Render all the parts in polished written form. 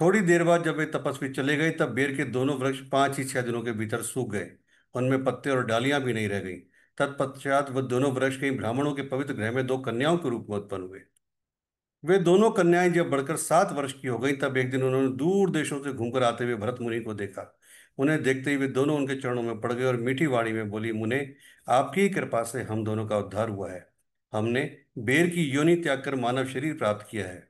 थोड़ी देर बाद जब वे तपस्वी चले गए तब बेर के दोनों वृक्ष 5 ही 6 दिनों के भीतर सूख गए। उनमें पत्ते और डालियां भी नहीं रह गईं। तत्पश्चात वह दोनों वृक्ष कई ब्राह्मणों के पवित्र गृह में 2 कन्याओं के रूप में उत्पन्न हुए। वे दोनों कन्याएं जब बढ़कर 7 वर्ष की हो गईं तब एक दिन उन्होंने दूर देशों से घूमकर आते हुए भरत मुनि को देखा। उन्हें देखते ही वे दोनों उनके चरणों में पड़ गए और मीठी वाणी में बोली, मुने, आपकी ही कृपा से हम दोनों का उद्धार हुआ है। हमने बेर की योनि त्याग कर मानव शरीर प्राप्त किया है।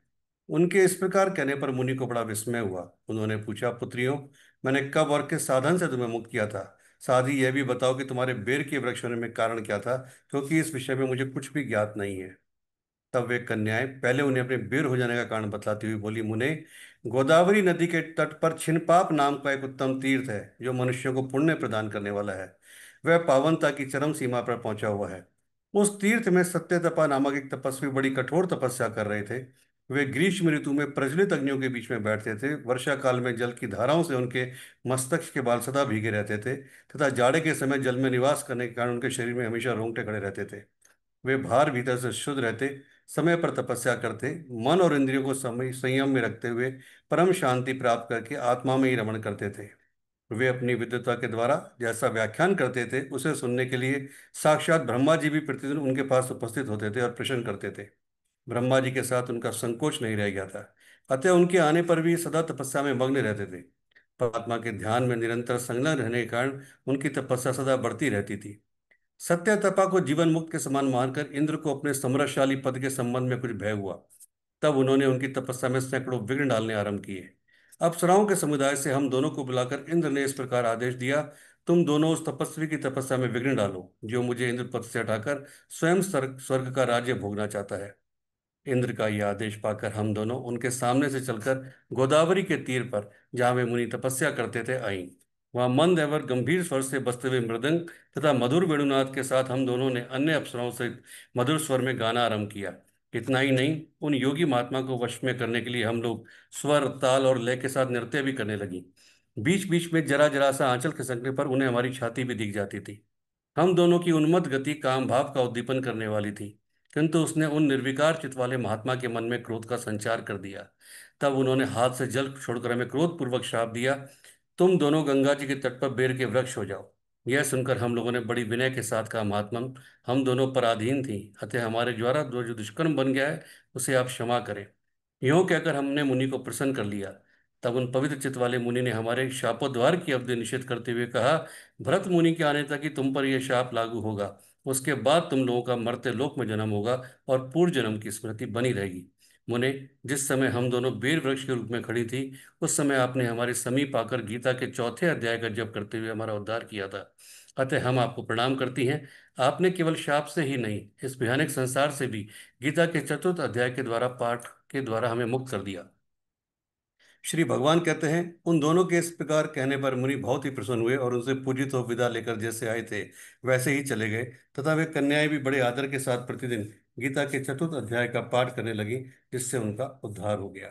उनके इस प्रकार कहने पर मुनि को बड़ा विस्मय हुआ। उन्होंने पूछा, पुत्रियों, मैंने कब और किस साधन से तुम्हें मुक्त किया था? साथ ही यह भी बताओ कि तुम्हारे बेर के वृक्ष होने में कारण क्या था, क्योंकि इस विषय में मुझे कुछ भी ज्ञात नहीं है। तब वे कन्याएं पहले उन्हें अपने बेर हो जाने का कारण बतलाती हुई बोली, मुने, गोदावरी नदी के तट पर छिनपाप नाम का एक उत्तम तीर्थ है जो मनुष्यों को पुण्य प्रदान करने वाला है। वह पावनता की चरम सीमा पर पहुंचा हुआ है। उस तीर्थ में सत्यतपा नामक एक तपस्वी बड़ी कठोर तपस्या कर रहे थे। वे ग्रीष्म ऋतु में प्रज्वलित अग्नियों के बीच में बैठते थे। वर्षा काल में जल की धाराओं से उनके मस्तक के बाल सदा भीगे रहते थे तथा जाड़े के समय जल में निवास करने के कारण उनके शरीर में हमेशा रोंगटे खड़े रहते थे। वे बाहर भीतर से शुद्ध रहते, समय पर तपस्या करते, मन और इंद्रियों को समय संयम में रखते हुए परम शांति प्राप्त करके आत्मा में ही रमण करते थे। वे अपनी विद्वता के द्वारा जैसा व्याख्यान करते थे उसे सुनने के लिए साक्षात ब्रह्मा जी भी प्रतिदिन उनके पास उपस्थित होते थे और प्रश्न करते थे। ब्रह्मा जी के साथ उनका संकोच नहीं रह गया था। अतः उनके आने पर भी सदा तपस्या में मग्न रहते थे। परमात्मा के ध्यान में निरंतर संलग्न रहने के कारण उनकी तपस्या सदा बढ़ती रहती थी। सत्यतपा को जीवन मुक्त के समान मानकर इंद्र को अपने समृद्धशाली पद के संबंध में कुछ भय हुआ। तब उन्होंने उनकी तपस्या में सैकड़ों विघ्न डालने आरंभ किए। अप्सराओं के समुदाय से हम दोनों को बुलाकर इंद्र ने इस प्रकार आदेश दिया, तुम दोनों उस तपस्वी की तपस्या में विघ्न डालो जो मुझे इंद्र पद से हटाकर स्वयं स्वर्ग का राज्य भोगना चाहता है। इंद्र का यह आदेश पाकर हम दोनों उनके सामने से चलकर गोदावरी के तीर पर, जहां वे मुनि तपस्या करते थे, आईं। वहां मंद एवं गंभीर स्वर से बजते हुए मृदंग तथा मधुर वेणुनाद के साथ हम दोनों ने अन्य अप्सराओं से मधुर स्वर में गाना आरंभ किया। इतना ही नहीं, उन योगी महात्मा को वश में करने के लिए हम लोग स्वर, ताल और लय के साथ नृत्य भी करने लगी। बीच बीच में जरा जरा सा आंचल खिसकने पर उन्हें हमारी छाती भी दिख जाती थी। हम दोनों की उन्मत्त गति काम भाव का उद्दीपन करने वाली थी, किंतु उसने उन निर्विकार चित्त वाले महात्मा के मन में क्रोध का संचार कर दिया। तब उन्होंने हाथ से जल छोड़कर हमें क्रोधपूर्वक श्राप दिया, तुम दोनों गंगा जी के तट पर बेर के वृक्ष हो जाओ। यह सुनकर हम लोगों ने बड़ी विनय के साथ कहा, महात्मा, हम दोनों पराधीन थी, अतः हमारे द्वारा जो दुष्कर्म बन गया है उसे आप क्षमा करें। यूं कहकर हमने मुनि को प्रसन्न कर लिया। तब उन पवित्र चित्त वाले मुनि ने हमारे शापोद्धार की अवधि निषेध करते हुए कहा, भरत मुनि के आने तक ही तुम पर यह शाप लागू होगा। उसके बाद तुम लोगों का मर्त्य लोक में जन्म होगा और पूर्व जन्म की स्मृति बनी रहेगी। मुने, जिस समय हम दोनों बेर वृक्ष के रूप में खड़ी थी उस समय आपने हमारे समीप आकर गीता के चौथे अध्याय का जप करते हुए हमारा उद्धार किया था। अतः हम आपको प्रणाम करती हैं। आपने केवल शाप से ही नहीं, इस भयानक संसार से भी गीता के चतुर्थ अध्याय के द्वारा पाठ के द्वारा हमें मुक्त कर दिया। श्री भगवान कहते हैं, उन दोनों के इस प्रकार कहने पर मुनि बहुत ही प्रसन्न हुए और उनसे पूजित हो विदा लेकर जैसे आए थे वैसे ही चले गए तथा वे कन्याएं भी बड़े आदर के साथ प्रतिदिन गीता के चतुर्थ अध्याय का पाठ करने लगी, जिससे उनका उद्धार हो गया।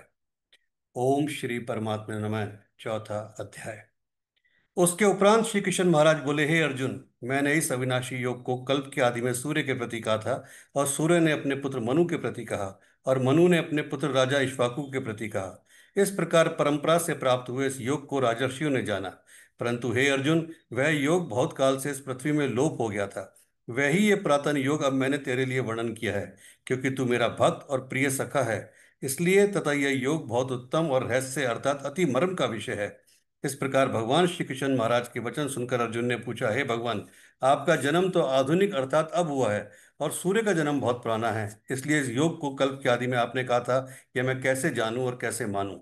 ओम श्री परमात्मा नमः। चौथा अध्याय। उसके उपरांत श्री कृष्ण महाराज बोले, हे अर्जुन, मैंने इस अविनाशी योग को कल्प के आदि में सूर्य के प्रति कहा था और सूर्य ने अपने पुत्र मनु के प्रति कहा और मनु ने अपने पुत्र राजा इक्ष्वाकु के प्रति कहा। इस प्रकार परंपरा से प्राप्त हुए इस योग को राजर्षियों ने जाना। परंतु हे अर्जुन, वह योग बहुत काल से इस पृथ्वी में लोप हो गया था। वही ये पुरातन योग अब मैंने तेरे लिए वर्णन किया है, क्योंकि तू मेरा भक्त और प्रिय सखा है, इसलिए। तथा यह योग बहुत उत्तम और रहस्य अर्थात अति मर्म का विषय है। इस प्रकार भगवान श्री कृष्ण महाराज के वचन सुनकर अर्जुन ने पूछा, हे भगवान, आपका जन्म तो आधुनिक अर्थात अब हुआ है और सूर्य का जन्म बहुत पुराना है, इसलिए इस योग को कल्प के आदि में आपने कहा था कि मैं कैसे जानूं और कैसे मानूं।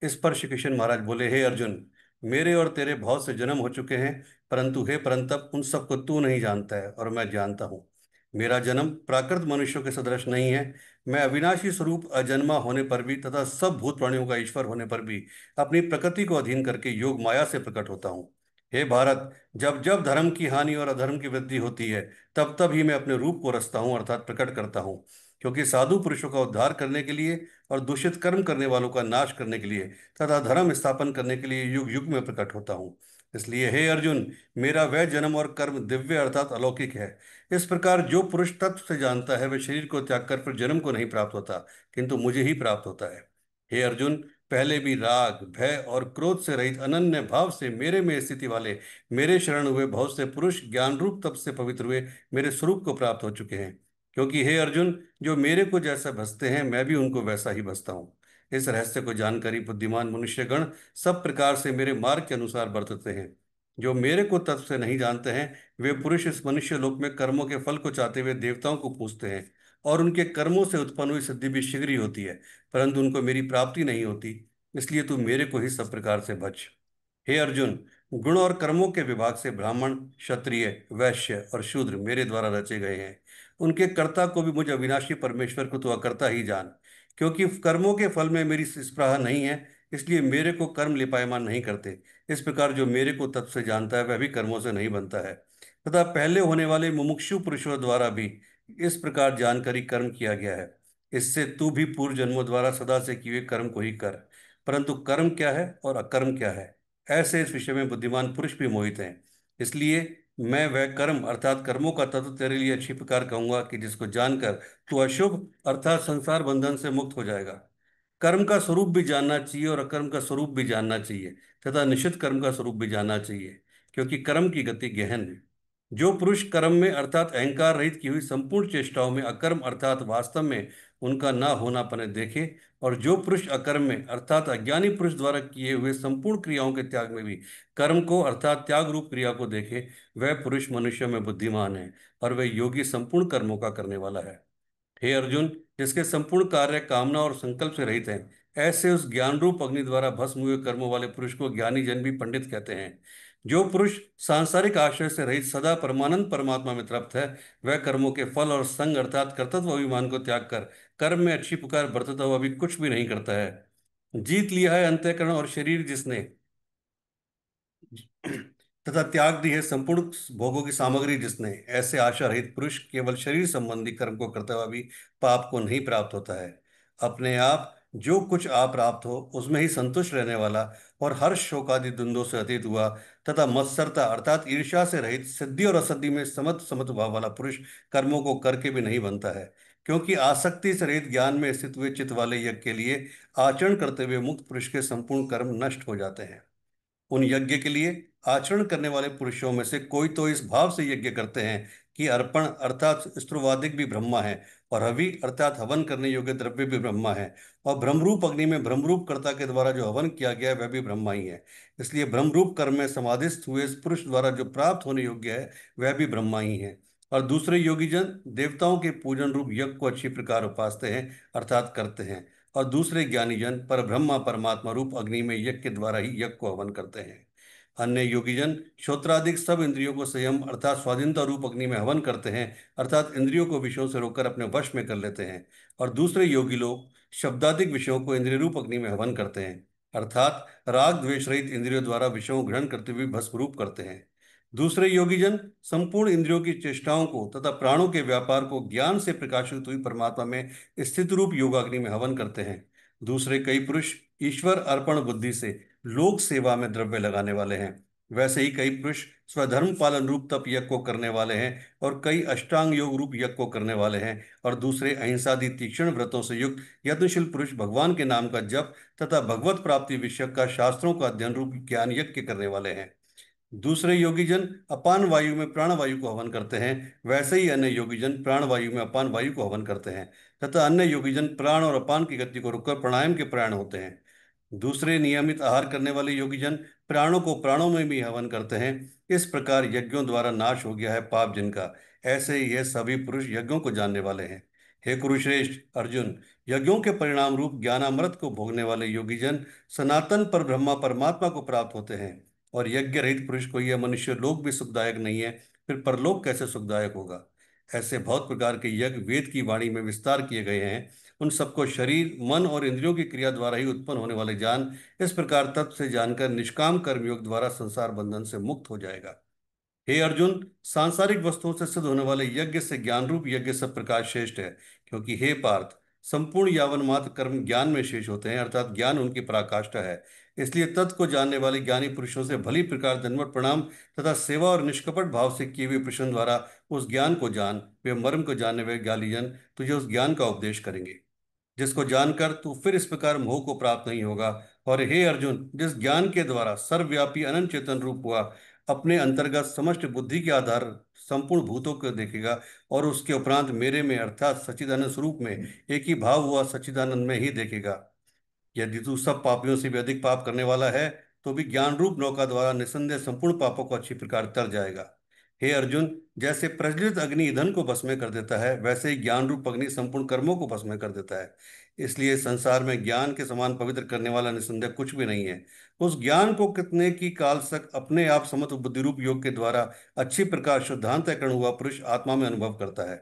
इस पर श्री कृष्ण महाराज बोले, हे अर्जुन, मेरे और तेरे बहुत से जन्म हो चुके हैं, परंतु हे परंतप, उन सबको तू नहीं जानता है और मैं जानता हूँ। मेरा जन्म प्राकृत मनुष्यों के सदृश नहीं है। मैं अविनाशी स्वरूप अजन्मा होने पर भी तथा सब भूत प्राणियों का ईश्वर होने पर भी अपनी प्रकृति को अधीन करके योग माया से प्रकट होता हूँ। हे भारत, जब जब धर्म की हानि और अधर्म की वृद्धि होती है तब तब ही मैं अपने रूप को रचता हूँ अर्थात प्रकट करता हूँ, क्योंकि साधु पुरुषों का उद्धार करने के लिए और दूषित कर्म करने वालों का नाश करने के लिए तथा धर्म स्थापन करने के लिए युग युग में प्रकट होता हूँ। इसलिए हे अर्जुन, मेरा वह जन्म और कर्म दिव्य अर्थात अलौकिक है। इस प्रकार जो पुरुष तत्व से जानता है वह शरीर को त्याग कर फिर जन्म को नहीं प्राप्त होता, किंतु मुझे ही प्राप्त होता है। हे अर्जुन, पहले भी राग, भय और क्रोध से रहित अनन्य भाव से मेरे में स्थिति वाले, मेरे शरण हुए बहुत से पुरुष ज्ञान रूप तप से पवित्र हुए मेरे स्वरूप को प्राप्त हो चुके हैं। क्योंकि हे अर्जुन, जो मेरे को जैसा भसते हैं मैं भी उनको वैसा ही भसता हूँ। इस रहस्य को जानकारी बुद्धिमान मनुष्यगण सब प्रकार से मेरे मार्ग के अनुसार बरतते हैं। जो मेरे को तत्व से नहीं जानते हैं, वे पुरुष इस मनुष्य लोक में कर्मों के फल को चाहते हुए देवताओं को पूजते हैं, और उनके कर्मों से उत्पन्न हुई सिद्धि भी शीघ्र ही होती है, परंतु उनको मेरी प्राप्ति नहीं होती। इसलिए तू मेरे को ही सब प्रकार से भज। हे अर्जुन, गुण और कर्मों के विभाग से ब्राह्मण, क्षत्रिय, वैश्य और शूद्र मेरे द्वारा रचे गए हैं। उनके कर्ता को भी मुझ अविनाशी परमेश्वर को तू अकर्ता ही जान। क्योंकि कर्मों के फल में मेरी स्पृहा नहीं है, इसलिए मेरे को कर्म लिपायमान नहीं करते। इस प्रकार जो मेरे को तत्व से जानता है वह भी कर्मों से नहीं बनता है। तथा पहले होने वाले मुमुक्षु पुरुषों द्वारा भी इस प्रकार जानकारी कर्म किया गया है। इससे तू भी पूर्व जन्मों द्वारा सदा से किए हुए कर्म को ही कर। परंतु कर्म क्या है और अकर्म क्या है, ऐसे इस विषय में बुद्धिमान पुरुष भी मोहित हैं। इसलिए मैं वह कर्म अर्थात कर्मों का तत्व तेरे लिए अच्छी प्रकार कहूंगा कि जिसको जानकर तू अशुभ अर्थात संसार बंधन से मुक्त हो जाएगा। कर्म का स्वरूप भी जानना चाहिए और अकर्म का स्वरूप भी जानना चाहिए, तथा निश्चित कर्म का स्वरूप भी जानना चाहिए, क्योंकि कर्म की गति गहन है। जो पुरुष कर्म में अर्थात अहंकार रहित की हुई संपूर्ण चेष्टाओं में अकर्म अर्थात वास्तव में उनका ना होना पने देखे, और जो पुरुष अकर्म में अर्थात अज्ञानी पुरुष द्वारा किए हुए संपूर्ण क्रियाओं के त्याग में भी कर्म को अर्थात त्याग रूप क्रिया को देखे, वह पुरुष मनुष्य में बुद्धिमान है, और वह योगी संपूर्ण कर्मों का करने वाला है। हे अर्जुन, जिसके संपूर्ण कार्य कामना और संकल्प से रहित हैं, ऐसे उस ज्ञान रूप अग्नि द्वारा भस्म हुए कर्मों वाले पुरुष को ज्ञानी जन भी पंडित कहते हैं। जो पुरुष सांसारिक आश्रय से रहित सदा परमानंद परमात्मा में तृप्त है, वह कर्मों के फल और संग अर्थात कर्तव्य अभिमान को त्याग कर कर्म में अच्छी प्रकार बरतता हुआ भी कुछ भी नहीं करता है। जीत लिया है अंतःकरण और शरीर जिसने, तथा त्याग दी है संपूर्ण भोगों की सामग्री जिसने, ऐसे आशा रहित पुरुष केवल शरीर संबंधी कर्म को करता हुआ भी पाप को नहीं प्राप्त होता है। अपने आप जो कुछ आप प्राप्त हो उसमें ही संतुष्ट रहने वाला और हर्ष शोक आदि द्वंद्वों से अतीत हुआ तथा मत्सरता अर्थात ईर्ष्या से रहित सिद्धि और असद्धि में समत समत भाव वाला पुरुष कर्मों को करके भी नहीं बनता है। क्योंकि आसक्ति से रहित ज्ञान में स्थित हुए चित्त वाले यज्ञ के लिए आचरण करते हुए मुक्त पुरुष के संपूर्ण कर्म नष्ट हो जाते हैं। उन यज्ञ के लिए आचरण करने वाले पुरुषों में से कोई तो इस भाव से यज्ञ करते हैं कि अर्पण अर्थात स्त्रुवादिक भी ब्रह्मा है, और हवि अर्थात हवन करने योग्य द्रव्य भी ब्रह्मा है, और ब्रह्मरूप अग्नि में ब्रह्मरूप कर्ता के द्वारा जो हवन किया गया है वह भी ब्रह्मा ही है। इसलिए ब्रह्मरूप कर्म में समाधिस्थ हुए इस पुरुष द्वारा जो प्राप्त होने योग्य है वह भी ब्रह्मा ही है। और दूसरे योगी जन देवताओं के पूजन रूप यज्ञ को अच्छी प्रकार उपासते हैं अर्थात करते हैं, और दूसरे ज्ञानी जन पर ब्रह्मा परमात्मा रूप अग्नि में यज्ञ के द्वारा ही यज्ञ को हवन करते हैं। अन्य योगी जन श्रोत्रादिक सब इंद्रियों को संयम अर्थात स्वाधीनता रूप अग्नि में हवन करते हैं, अर्थात इंद्रियों को विषयों से रोककर अपने वश में कर लेते हैं। और दूसरे योगी लोग शब्दादिक विषयों को इंद्रिय रूप अग्नि में हवन करते हैं, अर्थात राग द्वेष रहित इंद्रियों द्वारा विषयों को ग्रहण करते हुए भस्म रूप करते हैं। दूसरे योगी जन संपूर्ण इंद्रियों की चेष्टाओं को तथा प्राणों के व्यापार को ज्ञान से प्रकाशित हुई परमात्मा में स्थित रूप योगाग्नि में हवन करते हैं। दूसरे कई पुरुष ईश्वर अर्पण बुद्धि से लोक सेवा में द्रव्य लगाने वाले हैं। वैसे ही कई पुरुष स्वधर्म पालन रूप तप यज्ञ को करने वाले हैं, और कई अष्टांग योग रूप यज्ञ को करने वाले हैं, और दूसरे अहिंसादि तीक्ष्ण व्रतों से युक्त यत्नशील पुरुष भगवान के नाम का जप तथा भगवत प्राप्ति विषय का शास्त्रों का अध्ययन रूप ज्ञान यज्ञ करने वाले हैं। दूसरे योगी जन अपान वायु में प्राण वायु को हवन करते हैं, वैसे ही अन्य योगी जन प्राण वायु में अपान वायु को हवन करते हैं, तथा अन्य योगी जन प्राण और अपान की गति को रोककर प्राणायाम के प्राण होते हैं। दूसरे नियमित आहार करने वाले योगी जन प्राणों को प्राणों में भी हवन करते हैं। इस प्रकार यज्ञों द्वारा नाश हो गया है पाप जिनका, ऐसे ही यह सभी पुरुष यज्ञों को जानने वाले हैं। हे कुरुश्रेष्ठ अर्जुन, यज्ञों के परिणाम रूप ज्ञानामृत को भोगने वाले योगी जन सनातन पर ब्रह्मा परमात्मा को प्राप्त होते हैं, और यज्ञ रहित पुरुष को यह मनुष्य लोक भी सुखदायक नहीं है, फिर परलोक कैसे सुखदायक होगा। ऐसे बहुत प्रकार के यज्ञ वेद की वाणी में विस्तार किए गए हैं। उन सबको शरीर मन और इंद्रियों की क्रिया द्वारा ही उत्पन्न होने वाले जान, इस प्रकार तत्व से जानकर निष्काम कर्मयोग द्वारा संसार बंधन से मुक्त हो जाएगा। हे अर्जुन, सांसारिक वस्तुओं से सिद्ध होने वाले यज्ञ से ज्ञान रूप यज्ञ सब प्रकार श्रेष्ठ है। क्योंकि हे पार्थ, संपूर्ण यावन मात्र कर्म ज्ञान में शेष होते हैं, अर्थात ज्ञान उनकी पराकाष्ठा है। इसलिए तत्व को जानने वाले ज्ञानी पुरुषों से भली प्रकार दंडवत प्रणाम तथा सेवा और निष्कपट भाव से किए हुए प्रश्न द्वारा उस ज्ञान को जान। वे मर्म को जानने वाले ज्ञानी जन तुझे उस ज्ञान का उपदेश करेंगे। जिसको जानकर तू फिर इस प्रकार मोह को प्राप्त नहीं होगा। और हे अर्जुन, जिस ज्ञान के द्वारा सर्वव्यापी अनंत चेतन रूप हुआ अपने अंतर्गत समस्त बुद्धि के आधार संपूर्ण भूतों को देखेगा, और उसके उपरांत मेरे में अर्थात सच्चिदानंद स्वरूप में एक ही भाव हुआ सच्चिदानंद में ही देखेगा। यदि तू सब पापियों से भी अधिक पाप करने वाला है, तो भी ज्ञान रूप नौका द्वारा निस्संदेह संपूर्ण पापों को अच्छी प्रकार तर जाएगा। हे अर्जुन, जैसे प्रज्वलित अग्नि ईंधन को भस्म कर देता है, वैसे ही ज्ञान रूप अग्नि संपूर्ण कर्मों को भस्म कर देता है। इसलिए संसार में ज्ञान के समान पवित्र करने वाला निस्संदेह कुछ भी नहीं है। उस ज्ञान को कितने की काल तक अपने आप समत्व बुद्धि रूप योग के द्वारा अच्छी प्रकार शुद्धांतकरण हुआ पुरुष आत्मा में अनुभव करता है।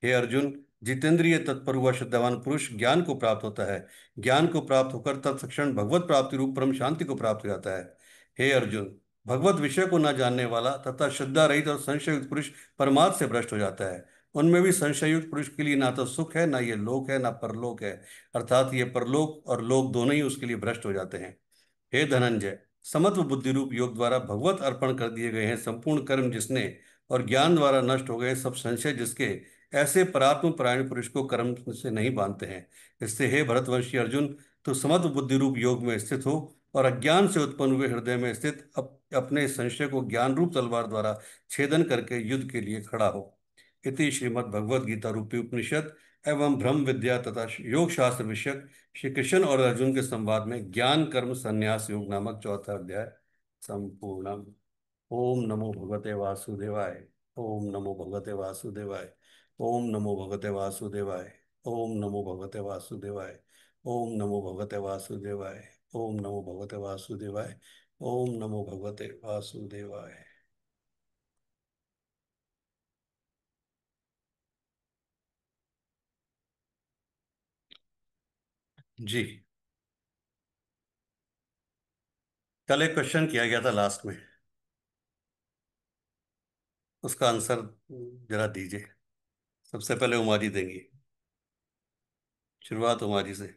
हे अर्जुन, जितेंद्रिय तत्पर हुआ शुद्धवान पुरुष ज्ञान को प्राप्त होता है। ज्ञान को प्राप्त होकर तत्क्षण भगवत प्राप्ति रूप परम शांति को प्राप्त हो जाता है। हे अर्जुन, भगवत विषय को न जानने वाला तथा श्रद्धा रहित और संशय युक्त पुरुष परमार्थ से भ्रष्ट हो जाता है। उनमें भी संशय युक्त पुरुष के लिए ना तो सुख है, ना ये लोक है, ना परलोक है, अर्थात ये परलोक और लोक दोनों ही उसके लिए भ्रष्ट हो जाते हैं। हे धनंजय, समत्व बुद्धि रूप योग द्वारा भगवत अर्पण कर दिए गए हैं संपूर्ण कर्म जिसने, और ज्ञान द्वारा नष्ट हो गए सब संशय जिसके, ऐसे परात्म परायण पुरुष को कर्म से नहीं बांधते हैं। इससे हे भरतवंशी अर्जुन, तो समत्व बुद्धि रूप योग में स्थित हो और अज्ञान से उत्पन्न हुए हृदय में स्थित अपने संशय को ज्ञान रूप तलवार द्वारा छेदन करके युद्ध के लिए खड़ा हो। इति श्रीमद् भगवद गीता रूपी उपनिषद एवं ब्रह्म विद्या तथा योग शास्त्र विषयक श्री कृष्ण और अर्जुन के संवाद में ज्ञान कर्म संन्यास योग नामक चौथा अध्याय संपूर्णम। ओम नमो भगवते वासुदेवाय। ओम नमो भगवते वासुदेवाय। ओम नमो भगवते वासुदेवाय। ओम नमो भगवते वासुदेवाय। ओम नमो भगवते वासुदेवाय। ओम नमो भगवते वासुदेवाय। ओम नमो भगवते वासुदेवाय। जी, कल एक क्वेश्चन किया गया था लास्ट में, उसका आंसर जरा दीजिए। सबसे पहले उमा जी देंगी। शुरुआत उमा जी से।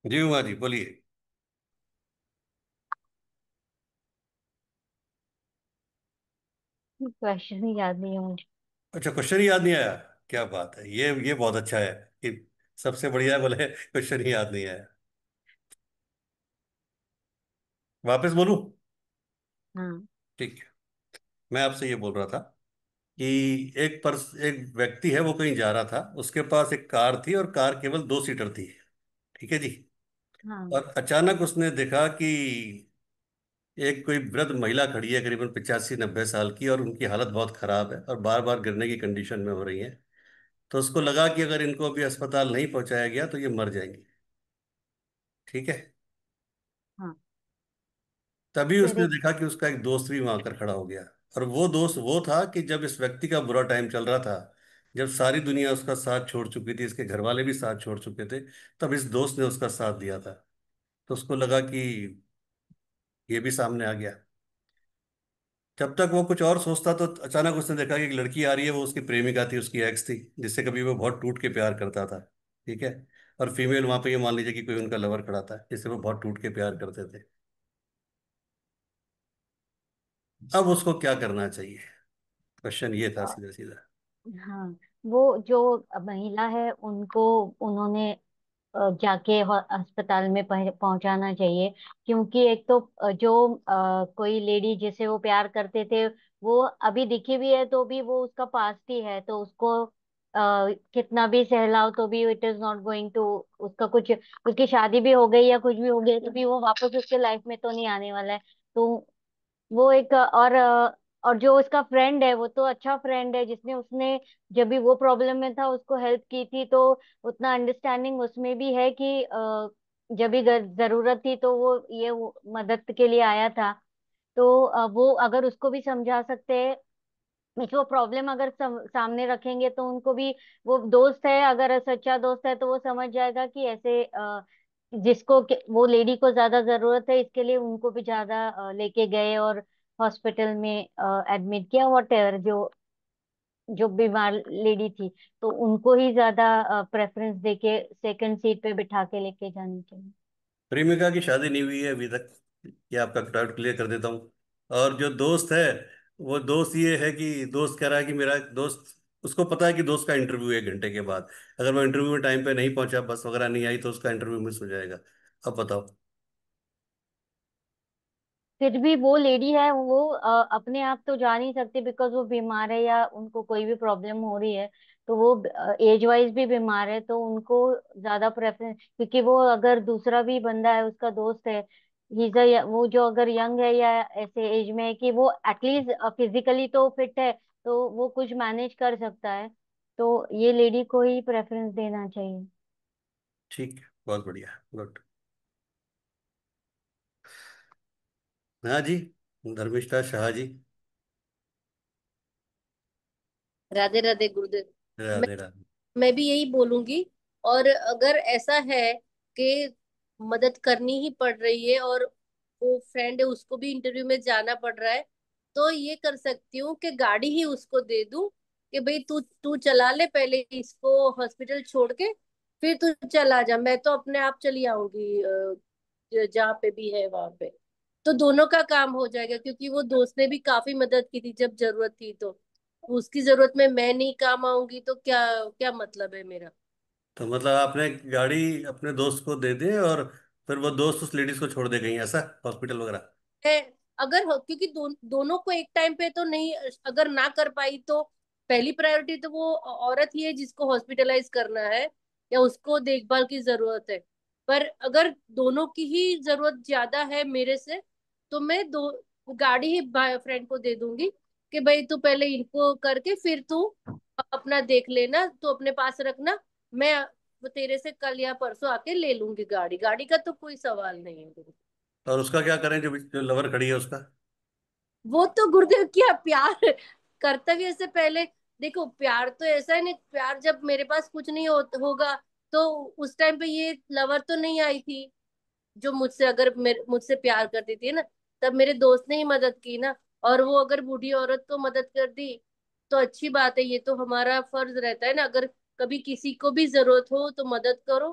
जी उमा जी बोलिए। क्वेश्चन ही याद नहीं है मुझे। अच्छा, क्वेश्चन ही याद नहीं आया? क्या बात है, ये बहुत अच्छा है कि सबसे बढ़िया बोले क्वेश्चन ही याद नहीं आया। वापस बोलूं? हाँ। ठीक है। मैं आपसे ये बोल रहा था कि एक व्यक्ति है, वो कहीं जा रहा था, उसके पास एक कार थी और कार केवल दो सीटर थी। ठीक है जी। हाँ। और अचानक उसने देखा कि एक कोई वृद्ध महिला खड़ी है, करीबन 85-90 साल की, और उनकी हालत बहुत खराब है और बार बार गिरने की कंडीशन में हो रही है। तो उसको लगा कि अगर इनको अभी अस्पताल नहीं पहुंचाया गया तो ये मर जाएंगी। ठीक है। हाँ। तभी फिर उसने एक। देखा कि उसका एक दोस्त भी वहां आकर खड़ा हो गया। और वो दोस्त वो था कि जब इस व्यक्ति का बुरा टाइम चल रहा था, जब सारी दुनिया उसका साथ छोड़ चुकी थी, इसके घर वाले भी साथ छोड़ चुके थे, तब इस दोस्त ने उसका साथ दिया था। तो उसको लगा कि ये भी सामने आ गया। जब तक वो कुछ और सोचता, तो अचानक उसने देखा कि एक लड़की आ रही है, वो उसकी प्रेमिका थी, उसकी एक्स थी, जिससे कभी वो बहुत टूट के प्यार करता था। ठीक है। और फीमेल वहां पे, ये मान लीजिए कि कोई उनका लवर खड़ा था जिससे वो बहुत टूट के प्यार करते थे। अब उसको क्या करना चाहिए? क्वेश्चन ये था सीधा सीधा। हाँ। वो जो महिला है उनको उन्होंने जाके अस्पताल में पहुंचाना चाहिए। क्योंकि एक तो जो कोई लेडी जिसे वो प्यार करते थे, वो अभी दिखी भी है तो भी वो उसका पास्ट ही है, तो उसको कितना भी सहलाओ तो भी it is not going to. उसका कुछ, उसकी शादी भी हो गई या कुछ भी हो गया तो भी वो वापस उसके लाइफ में तो नहीं आने वाला है। तो वो एक और जो उसका फ्रेंड है वो तो अच्छा फ्रेंड है, जिसने उसने जब भी वो प्रॉब्लम में था उसको हेल्प की थी, तो उतना अंडरस्टैंडिंग उसमें भी है कि जब भी जरूरत थी तो वो मदद के लिए आया था। तो वो अगर उसको भी समझा सकते हैं, देखिए वो प्रॉब्लम अगर सामने रखेंगे तो उनको भी, वो दोस्त है अगर सच्चा दोस्त है तो वो समझ जाएगा कि ऐसे वो लेडी को ज्यादा जरूरत है, इसके लिए उनको भी ज्यादा लेके गए और हॉस्पिटल में एडमिट किया, वॉट एवर जो जो बीमार लेडी थी, तो उनको ही ज्यादा प्रेफरेंस देके सेकंड सीट पे बिठा के लेके जानी चाहिए। प्रेमिका की शादी नहीं हुई है अभी तक, ये आपका डाउट क्लियर कर देता हूँ। और जो दोस्त है, वो दोस्त ये है कि दोस्त कह रहा है कि मेरा दोस्त, उसको पता है कि दोस्त का इंटरव्यू है 1 घंटे के बाद। अगर वो इंटरव्यू में टाइम पे नहीं पहुंचा, बस वगैरह नहीं आई, तो उसका इंटरव्यू मिस हो जाएगा। अब बताओ। फिर भी वो लेडी है, वो अपने आप तो जा नहीं सकती, बिकॉज वो बीमार है या उनको कोई भी प्रॉब्लम हो रही है। तो वो एज वाइज भी बीमार है, तो उनको ज्यादा प्रेफरेंस, क्योंकि वो अगर दूसरा भी बंदा है उसका दोस्त है, वो जो अगर यंग है या ऐसे एज में है कि वो एटलीस्ट फिजिकली तो फिट है, तो वो कुछ मैनेज कर सकता है। तो ये लेडी को ही प्रेफरेंस देना चाहिए। ठीक है, बहुत बढ़िया, गुड। हाँ जी, धर्मिष्ठा शाह जी। राधे राधे गुरुदेव। मैं राधे राधे। मैं भी यही बोलूंगी। और अगर ऐसा है कि मदद करनी ही पड़ रही है और वो फ्रेंड है उसको भी इंटरव्यू में जाना पड़ रहा है, तो ये कर सकती हूँ कि गाड़ी ही उसको दे दूं कि भाई तू तू चला ले पहले इसको हॉस्पिटल छोड़ के, फिर तू चला जा, मैं तो अपने आप चली आऊंगी जहाँ पे भी है वहां पे। तो दोनों का काम हो जाएगा, क्योंकि वो दोस्त ने भी काफी मदद की थी जब जरूरत थी। तो उसकी जरूरत में मैं नहीं काम आऊंगी तो क्या क्या मतलब है मेरा। तो मतलब आपने गाड़ी अपने दोस्त को दे दे, और फिर वो दोस्त उस लेडीज को छोड़ दे कहीं, ऐसा, हॉस्पिटल वगैरह। है अगर क्योंकि दोनों को एक टाइम पे तो नहीं, अगर ना कर पाई तो पहली प्रायोरिटी तो वो औरत ही है जिसको हॉस्पिटलाइज करना है या उसको देखभाल की जरूरत है। पर अगर दोनों की ही जरूरत ज्यादा है मेरे से, तो मैं दो गाड़ी ही फ्रेंड को दे दूंगी कि भाई तू पहले इनको करके फिर तू अपना देख लेना, तू अपने पास रखना। मैं वो तेरे से कल या परसों आके ले लूंगी गाड़ी, गाड़ी का तो कोई सवाल नहीं है। और उसका क्या करें, जो लवर खड़ी है उसका। वो तो गुरुदेव क्या प्यार, कर्तव्य से पहले। देखो प्यार तो ऐसा है नहीं, प्यार जब मेरे पास कुछ नहीं होगा, तो उस टाइम पे ये लवर तो नहीं आई थी जो मुझसे, अगर मुझसे प्यार करती थी ना, तब मेरे दोस्त ने ही मदद की ना। और वो अगर बूढ़ी औरत को मदद कर दी तो अच्छी बात है, ये तो हमारा फर्ज रहता है ना। अगर कभी किसी को भी जरूरत हो तो मदद करो,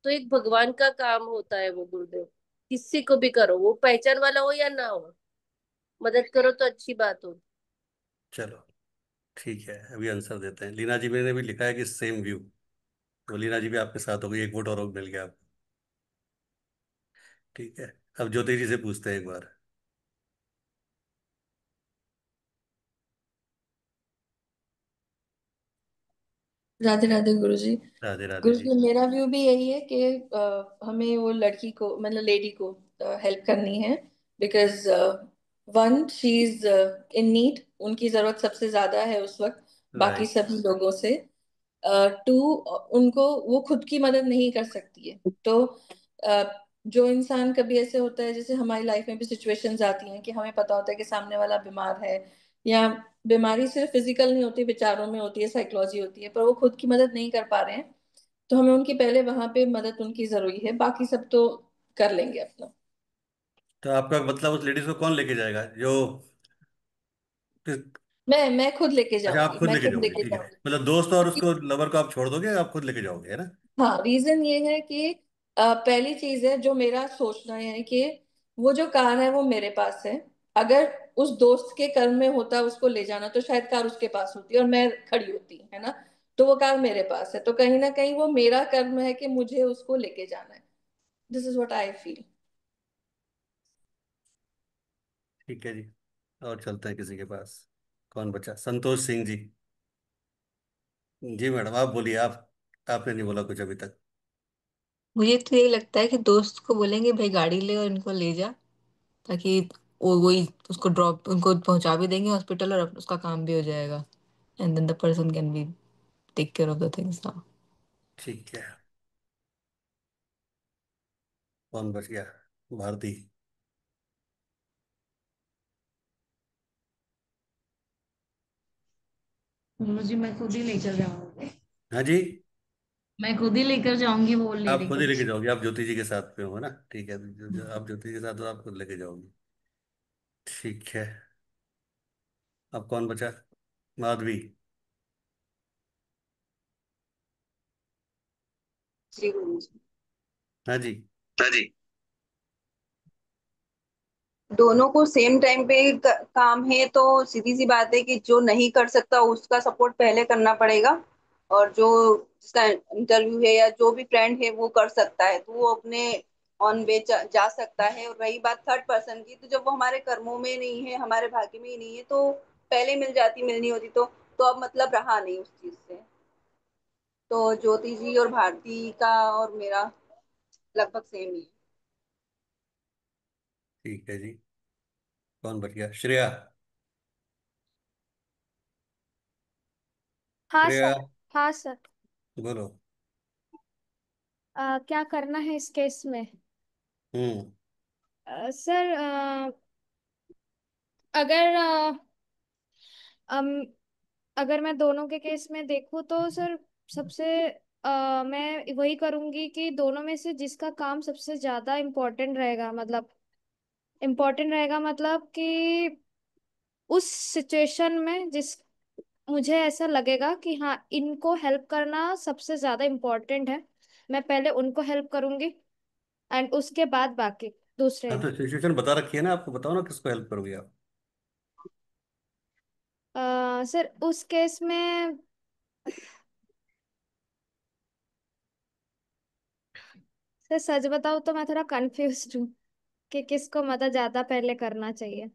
तो एक भगवान का काम होता है वो गुरुदेव। किसी को भी करो, वो पहचान वाला हो या ना हो, मदद करो तो अच्छी बात हो। चलो, ठीक है, अभी आंसर देते हैं। लीना जी ने भी लिखा है कि सेम व्यू। तो लीना जी भी आपके साथ हो गई, एक वोट और मिल गया आपको। ठीक है, अब ज्योति जी से पूछते हैं एक बार। राधे राधे गुरु जी। राधे राधे गुरु जी। जी मेरा व्यू भी यही है कि हमें वो लड़की को मतलब लेडी को हेल्प करनी है। Because one she is in need, उनकी जरूरत सबसे ज्यादा है उस वक्त बाकी राइट। सभी लोगों से। टू, उनको वो खुद की मदद नहीं कर सकती है। तो अ, जो इंसान कभी ऐसे होता है, जैसे हमारी लाइफ में भी सिचुएशंस आती हैं कि हमें पता होता है कि सामने वाला बीमार है, या बीमारी सिर्फ फिजिकल नहीं होती, विचारों में होती है, साइकोलॉजी होती है, पर वो खुद की मदद नहीं कर पा रहे हैं, तो हमें उनकी पहले वहां पे मदद उनकी जरूरी है, बाकी सब तो कर लेंगे अपना। तो आपका मतलब उस लेडीज को कौन लेके जाएगा, जो मैं खुद लेके अच्छा, आप जाऊंगी, खुद मैं लेके खुद जाओगे, लेके ठीक है। जाऊंगी। मतलब दोस्त और उसको लवर को आप छोड़ दोगे, आप खुद लेके जाओगे, है ना। हाँ, रीजन ये है कि पहली चीज है जो मेरा सोचना है कि वो जो कार है वो मेरे पास है। अगर उस दोस्त के कर्म में होता उसको ले जाना, तो शायद कार उसके पास होती और मैं खड़ी होती, है ना। तो वो कार मेरे पास है, तो कहीं ना कहीं वो मेरा कर्म है कि मुझे उसको लेके जाना है। This is what I feel. ठीक है जी, और चलते हैं किसी के पास। कौन बचा, संतोष सिंह जी। जी मैडम, आप बोलिए। आपने नहीं बोला कुछ अभी तक। मुझे तो यही लगता है कि दोस्त को बोलेंगे भाई गाड़ी ले और इनको ले जा, ताकि वो वही उसको ड्रॉप उनको पहुंचा भी देंगे हॉस्पिटल और उसका काम भी हो जाएगा। And then the person can be take care of the things now. ठीक है, कौन बच गया, भारती। मुझे मैं खुद ही लेकर जाऊंगी। हाँ जी, मैं खुद ही लेकर जाऊंगी वो आप लेडी खुद को। ही लेके जाओगे, आप ज्योति जी के साथ पे हो ना, ठीक है। आप ज्योति जी के साथ हो, आप खुद लेके जाओगे। ठीक है, अब कौन बचा, माधवी। जी गुरु जी। हाँ जी। हाँ जी। दोनों को सेम टाइम पे काम है तो सीधी सी बात है कि जो नहीं कर सकता उसका सपोर्ट पहले करना पड़ेगा, और जो जिसका इंटरव्यू है या जो भी फ्रेंड है वो कर सकता है तो वो अपने ऑन वे जा सकता है। और रही बात थर्ड पर्सन की, तो जब वो हमारे कर्मों में नहीं है, हमारे भाग्य में ही नहीं है, तो पहले मिल जाती, मिलनी होती तो अब मतलब रहा नहीं उस चीज से। तो ज्योति जी और भारती का और मेरा लगभग सेम ही है। ठीक है जी। कौन बच गया? श्रेया। हाँ श्रेया, सर। हाँ सर। बोलो। क्या करना है इस केस में? हम्म। सर, अगर अम, अगर मैं दोनों के केस में देखूँ तो सर, सबसे मैं वही करूंगी कि दोनों में से जिसका काम सबसे ज्यादा इम्पोर्टेंट रहेगा, मतलब कि उस सिचुएशन में जिस मुझे ऐसा लगेगा कि हाँ, इनको हेल्प करना सबसे ज्यादा इम्पोर्टेंट है, मैं पहले उनको हेल्प करूंगी एंड उसके बाद बाकी दूसरे। हाँ, तो सिचुएशन बता रखी है ना, आपको बताओ ना किसको हेल्प करोगे आप। सर, उस केस में सर, सच बताऊं तो मैं थोड़ा कंफ्यूज हूँ कि किसको मदद ज्यादा पहले करना चाहिए।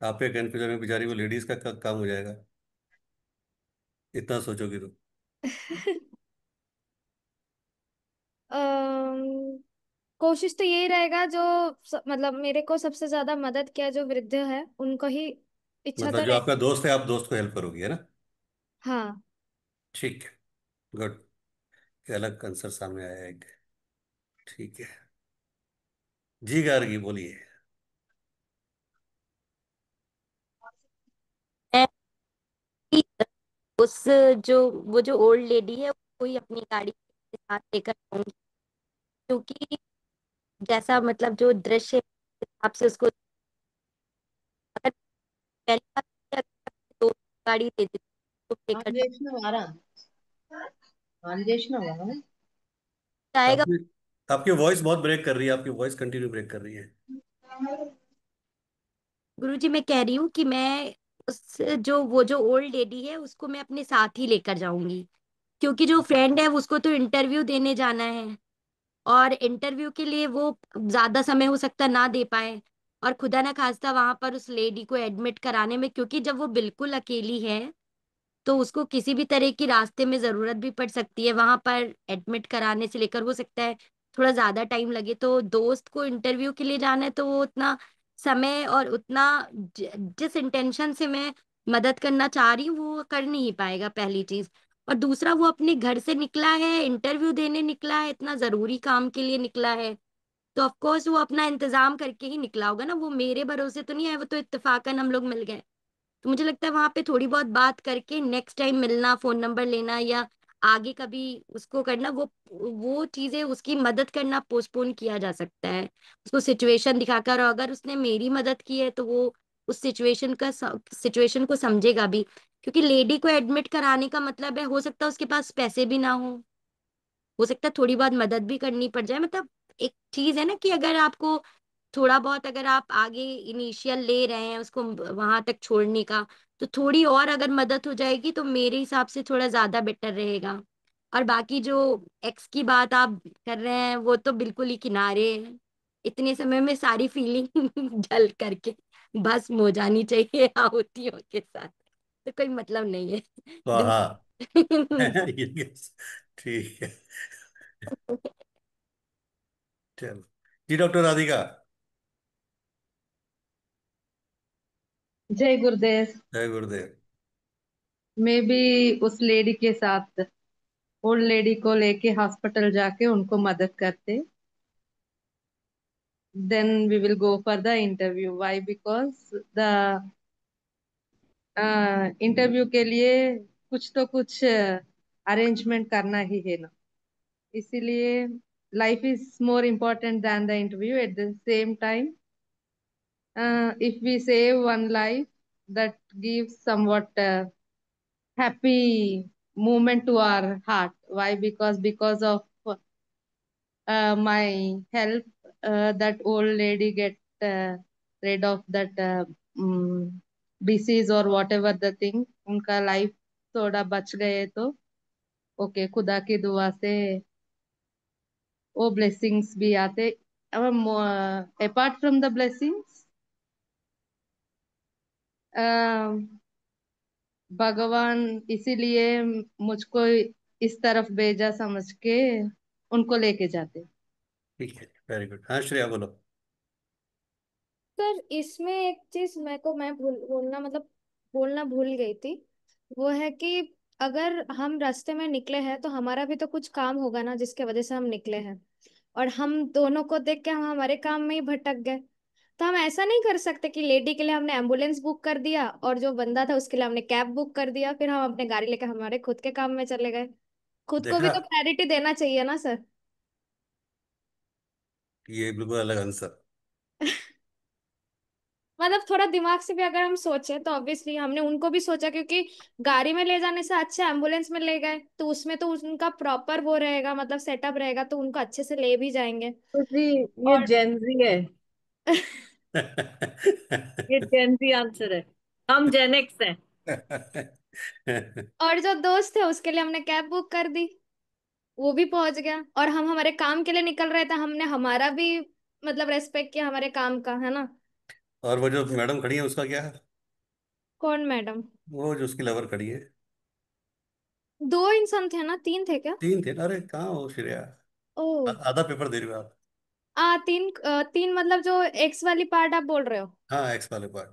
आपके कन्फ्यूजन में बेचारी वो लेडीज का काम हो जाएगा, इतना सोचोगे तो। अम्म, कोशिश तो यही रहेगा जो मतलब मेरे को सबसे ज्यादा मदद किया, जो वृद्ध है उनको ही इच्छा मतलब तो जो रहे। आपका दोस्त है, आप दोस्त को हेल्प करोगी, है ना? हाँ। ठीक है। गुड। ये अलग आंसर सामने आया एक। ठीक है। जी गार्गी, बोलिए। मैं भी उस जो वो जो ओल्ड लेडी है उसको ही अपनी गाड़ी के साथ लेकर आऊंगी, क्योंकि जैसा मतलब जो दृश्य है, उस हिसाब से उसको अगर पहली बार अगर दो गाड़ी दे देती तो लेकर जाएगा। आपकी आपकी वॉइस बहुत ब्रेक कर रही है, आपकी वॉइस कंटिन्यू ब्रेक कर रही है। गुरुजी, मैं कह रही हूँ कि मैं उस जो वो जो ओल्ड लेडी है उसको मैं अपने साथ ही लेकर जाऊंगी, क्योंकि जो फ्रेंड है उसको तो इंटरव्यू देने जाना है, और इंटरव्यू के लिए वो ज्यादा समय हो सकता ना दे पाए, और खुदा ना खास्ता वहां पर उस लेडी को एडमिट कराने में, क्योंकि जब वो बिल्कुल अकेली है तो उसको किसी भी तरह की रास्ते में जरूरत भी पड़ सकती है, वहां पर एडमिट कराने से लेकर हो सकता है थोड़ा ज्यादा टाइम लगे। तो दोस्त को इंटरव्यू के लिए जाना है तो वो उतना समय और उतना जिस इंटेंशन से मैं मदद करना चाह रही हूँ वो कर नहीं पाएगा, पहली चीज। और दूसरा, वो अपने घर से निकला है, इंटरव्यू देने निकला है, इतना जरूरी काम के लिए निकला है, तो ऑफ कोर्स वो अपना इंतजाम करके ही निकला होगा ना, वो मेरे भरोसे तो नहीं है, वो तो इत्तेफाकन हम लोग मिल गए। तो मुझे लगता है वहां पे थोड़ी बहुत बात करके नेक्स्ट टाइम मिलना, फोन नंबर लेना, या आगे कभी उसको करना, वो चीजें, उसकी मदद करना पोस्टपोन किया जा सकता है, उसको सिचुएशन दिखाकर। और अगर उसने मेरी मदद की है तो वो उस सिचुएशन को समझेगा भी, क्योंकि लेडी को एडमिट कराने का मतलब है, हो सकता है उसके पास पैसे भी ना हो सकता है थोड़ी बहुत मदद भी करनी पड़ जाए। मतलब एक चीज है ना कि अगर आपको थोड़ा बहुत, अगर आप आगे इनिशियल ले रहे हैं उसको वहां तक छोड़ने का, तो थोड़ी और अगर मदद हो जाएगी तो मेरे हिसाब से थोड़ा ज्यादा बेटर रहेगा। और बाकी जो एक्स की बात आप कर रहे हैं वो तो बिल्कुल ही किनारे है, इतने समय में सारी फीलिंग ढल करके बस हो जानी चाहिए आहुतियों के साथ, तो कोई मतलब नहीं है। तो हाँ। दूस Yes, ठीक है। चलो जी, डॉक्टर राधिका। जय गुरुदेव। जय गुरुदेव। मैं भी उस लेडी के साथ, ओल्ड लेडी को लेके हॉस्पिटल जाके उनको मदद करते, then we will go for the interview. Why? Because the interview के लिए कुछ तो कुछ अरेंजमेंट करना ही है ना, इसीलिए life is more important then the interview. At the same time, if we save one life, that gives somewhat happy moment to our heart. Why? Because of my help, that old lady get rid of that disease or whatever the thing, उनका life थोड़ा बच गए तो okay, खुदा की दुआ से वो ब्लेसिंग्स भी आते। अपार्ट फ्रॉम द ब्लेसिंग्स, भगवान इसीलिए मुझको इस तरफ भेजा समझ के उनको लेके जाते। ठीक है, वेरी गुड। हाँ श्रेया बोलो। सर इसमें एक चीज मेरे को मैं बोलना भूल गई थी। वो है कि अगर हम रास्ते में निकले हैं तो हमारा भी तो कुछ काम होगा ना जिसके वजह से हम निकले हैं। और हम दोनों को देख के हम हमारे काम में ही भटक गए। तो हम ऐसा नहीं कर सकते कि लेडी के लिए हमने एम्बुलेंस बुक कर दिया और जो बंदा था उसके लिए हमने कैब बुक कर दिया, फिर हम अपने गाड़ी लेकर हमारे खुद के काम में चले गए। खुद को भी देखा, तो प्रायोरिटी देना चाहिए ना सर। ये बिल्कुल अलग आंसर। मतलब थोड़ा दिमाग से भी अगर हम सोचे तो ऑब्वियसली हमने उनको भी सोचा, क्योंकि गाड़ी में ले जाने से अच्छा एम्बुलेंस में ले गए तो उसमें तो उनका प्रॉपर वो रहेगा, मतलब सेटअप रहेगा, तो उनको अच्छे से ले भी जाएंगे। तो जी, ये और जेनजी है। ये जेनजी आंसर है। हम जेनेक्स हैं। और जो दोस्त थे उसके लिए हमने कैब बुक कर दी, वो भी पहुंच गया। और हम हमारे काम के लिए निकल रहे थे, हमने हमारा भी मतलब रेस्पेक्ट किया हमारे काम का, है ना। और वो जो मैडम खड़ी है उसका क्या है? कौन मैडम? वो जो उसकी लवर खड़ी है। दो इंसान थे ना, तीन थे क्या? तीन थे ना? अरे कहाँ हो श्रेया, ओ। आधा पेपर दे रही हो आप। तीन मतलब जो एक्स वाली पार्ट आप बोल रहे हो। हाँ, एक्स वाले पार्ट।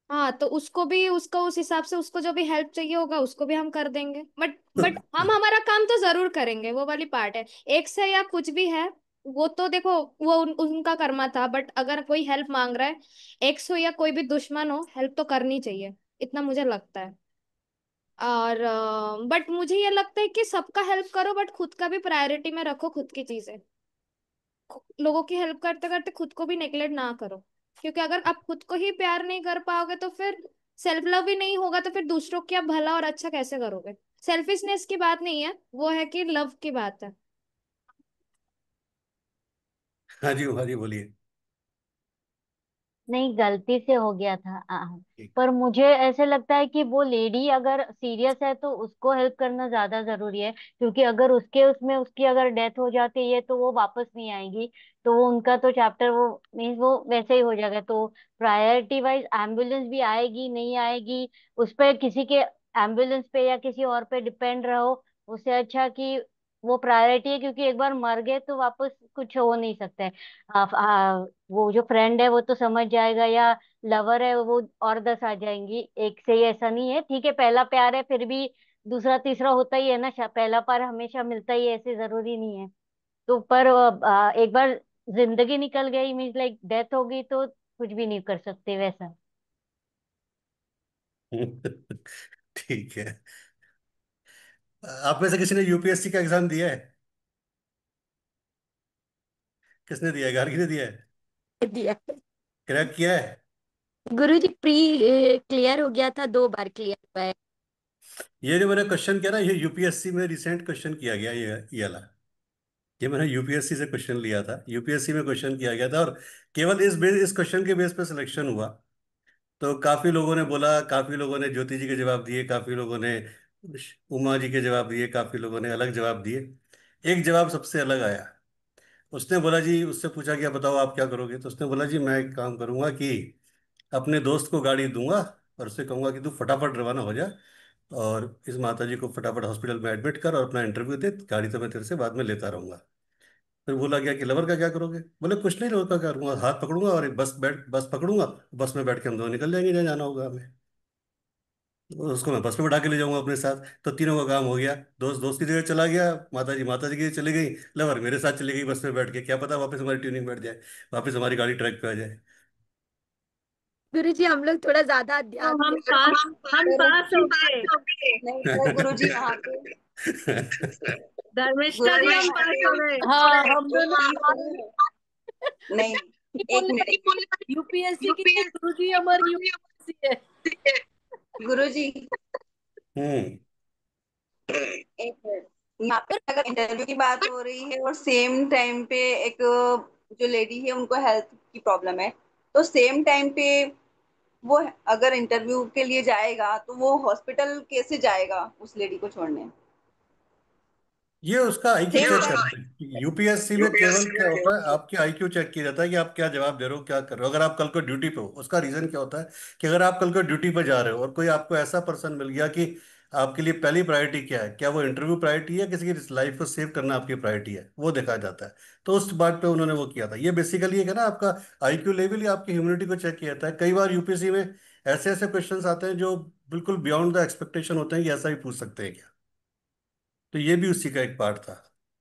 हाँ तो उसको भी, उसको उस हिसाब से उसको जो भी हेल्प चाहिए होगा उसको भी हम कर देंगे, बट हम हमारा काम तो जरूर करेंगे, वो वाली पार्ट है। एक से या कुछ भी है, वो तो देखो वो उनका कर्मा था, बट अगर कोई हेल्प मांग रहा है, एक्स हो या कोई भी दुश्मन हो, हेल्प तो करनी चाहिए, इतना मुझे लगता है। और बट मुझे ये लगता है कि सबका हेल्प करो बट खुद का भी प्रायोरिटी में रखो, खुद की चीजें। लोगों की हेल्प करते करते खुद को भी नेग्लेक्ट ना करो, क्योंकि अगर आप खुद को ही प्यार नहीं कर पाओगे तो फिर सेल्फ लव ही नहीं होगा, तो फिर दूसरों की आप भला और अच्छा कैसे करोगे। सेल्फिशनेस की बात नहीं है, वो है कि लव की बात है। हाँ जी बोलिए। नहीं, गलती से हो गया था। ठीक। पर मुझे ऐसे लगता है कि वो लेडी अगर सीरियस है तो उसको हेल्प करना ज्यादा जरूरी है, क्योंकि अगर उसके उसमें उसकी अगर डेथ हो जाती है तो वो वापस नहीं आएगी। तो वो उनका तो चैप्टर वो मीन्स वो वैसे ही हो जाएगा। तो प्रायोरिटी वाइज एम्बुलेंस भी आएगी नहीं आएगी, उस पर किसी के एम्बुलेंस पे या किसी और पे डिपेंड रहो, उससे अच्छा कि वो प्रायोरिटी है, क्योंकि एक बार मर गए तो वापस कुछ हो नहीं सकता है। वो जो फ्रेंड है वो तो समझ जाएगा, या लवर है वो और 10 आ जाएंगी। एक से ही ऐसा नहीं है, ठीक है पहला प्यार है फिर भी दूसरा तीसरा होता ही है ना। पहला प्यार हमेशा मिलता ही है ऐसे जरूरी नहीं है। तो पर एक बार जिंदगी निकल गई मीन्स लाइक डेथ हो गई तो कुछ भी नहीं कर सकते वैसा। ठीक है। आप में से किसी ने यूपीएससी का एग्जाम दिया है? किसने दिया है? गार्गी ने दिया है? दिया। क्रैक किया है? गुरुजी प्री क्लियर हो गया था, 2 बार क्लियर हुआ है। ये जो मैंने क्वेश्चन किया ना, ये यूपीएससी में रिसेंट क्वेश्चन किया गया, ये वाला। ये मैंने यूपीएससी से क्वेश्चन लिया था, यूपीएससी में क्वेश्चन किया गया था, और केवल इस क्वेश्चन के बेस पे सिलेक्शन हुआ। तो काफी लोगों ने बोला, काफी लोगों ने ज्योति जी के जवाब दिए, काफी लोगों ने उमा जी के जवाब दिए, काफी लोगों ने अलग जवाब दिए। एक जवाब सबसे अलग आया। उसने बोला जी, उससे पूछा कि आप बताओ आप क्या करोगे, तो उसने बोला जी मैं एक काम करूंगा कि अपने दोस्त को गाड़ी दूंगा और उससे कहूंगा कि तू फटाफट रवाना हो जा, और इस माता जी को फटाफट हॉस्पिटल में एडमिट कर और अपना इंटरव्यू दे, गाड़ी तो मैं तेरे से बाद में लेता रहूंगा। फिर बोला गया कि लवर का क्या करोगे? बोले कुछ नहीं, लवर का क्या करूंगा, हाथ पकड़ूंगा और एक बस पकड़ूंगा, बस में बैठ के हम दोनों निकल जाएंगे जहाँ जाना होगा हमें। उसको मैं बस में बैठा के ले जाऊंगा अपने साथ, तो तीनों का काम हो गया। दोस्त दोस्त की जगह चला गया, माता जी की जगह चली गई, लवर मेरे साथ चली गई बस में बैठ के, क्या पता वापस हमारी ट्यूनिंग बैठ जाए, वापस हमारी गाड़ी ट्रैक पे आ जाए। गुरुजी हम लोग थोड़ा ज्यादा तो अध्यात्म। हम पर पास हो गए। नहीं पर गुरुजी यहाँ पे धर्मिष्ठा जी, गुरुजी हम यहाँ पास पे हो गए। हाँ हम एक दोनों चीज सुनो। नहीं, एक बोले मिनट। यूपीएससी की नहीं, गुरुजी हमारी यूपीएससी है। गुरुजी हम्म। एक मिनट। यहाँ पे अगर इंटरव्यू की बात हो रही है और सेम टाइम पे एक जो लेडी है उनको हेल्थ की प्रॉब्लम है, तो सेम टाइम पे वो अगर इंटरव्यू के लिए जाएगा तो वो हॉस्पिटल कैसे जाएगा उस लेडी को छोड़ने? ये उसका आईक्यू सेम चेक टाइम। करता है। यूपीएससी में केवल क्या होता है, आपकी आईक्यू चेक किया जाता है कि आप क्या जवाब दे रहे हो, क्या कर रहे हो। अगर आप कल को ड्यूटी पे हो, उसका रीजन क्या होता है कि अगर आप कल को ड्यूटी पे जा रहे हो और कोई आपको ऐसा पर्सन मिल गया कि आपके लिए पहली प्रायोरिटी क्या है, क्या वो इंटरव्यू प्रायोरिटी है, किसी की लाइफ को सेव करना आपकी प्रायोरिटी है, वो देखा जाता है। तो उस बात पे उन्होंने वो किया था। ये बेसिकली है ना, आपका आईक्यू लेवल या आपकी ह्यूमिलिटी को चेक किया जाता है। कई बार यूपीएससी में ऐसे ऐसे क्वेश्चन आते हैं जो बिल्कुल बियॉन्ड द एक्सपेक्टेशन होते हैं कि ऐसा भी पूछ सकते हैं क्या। तो ये भी उसी का एक पार्ट था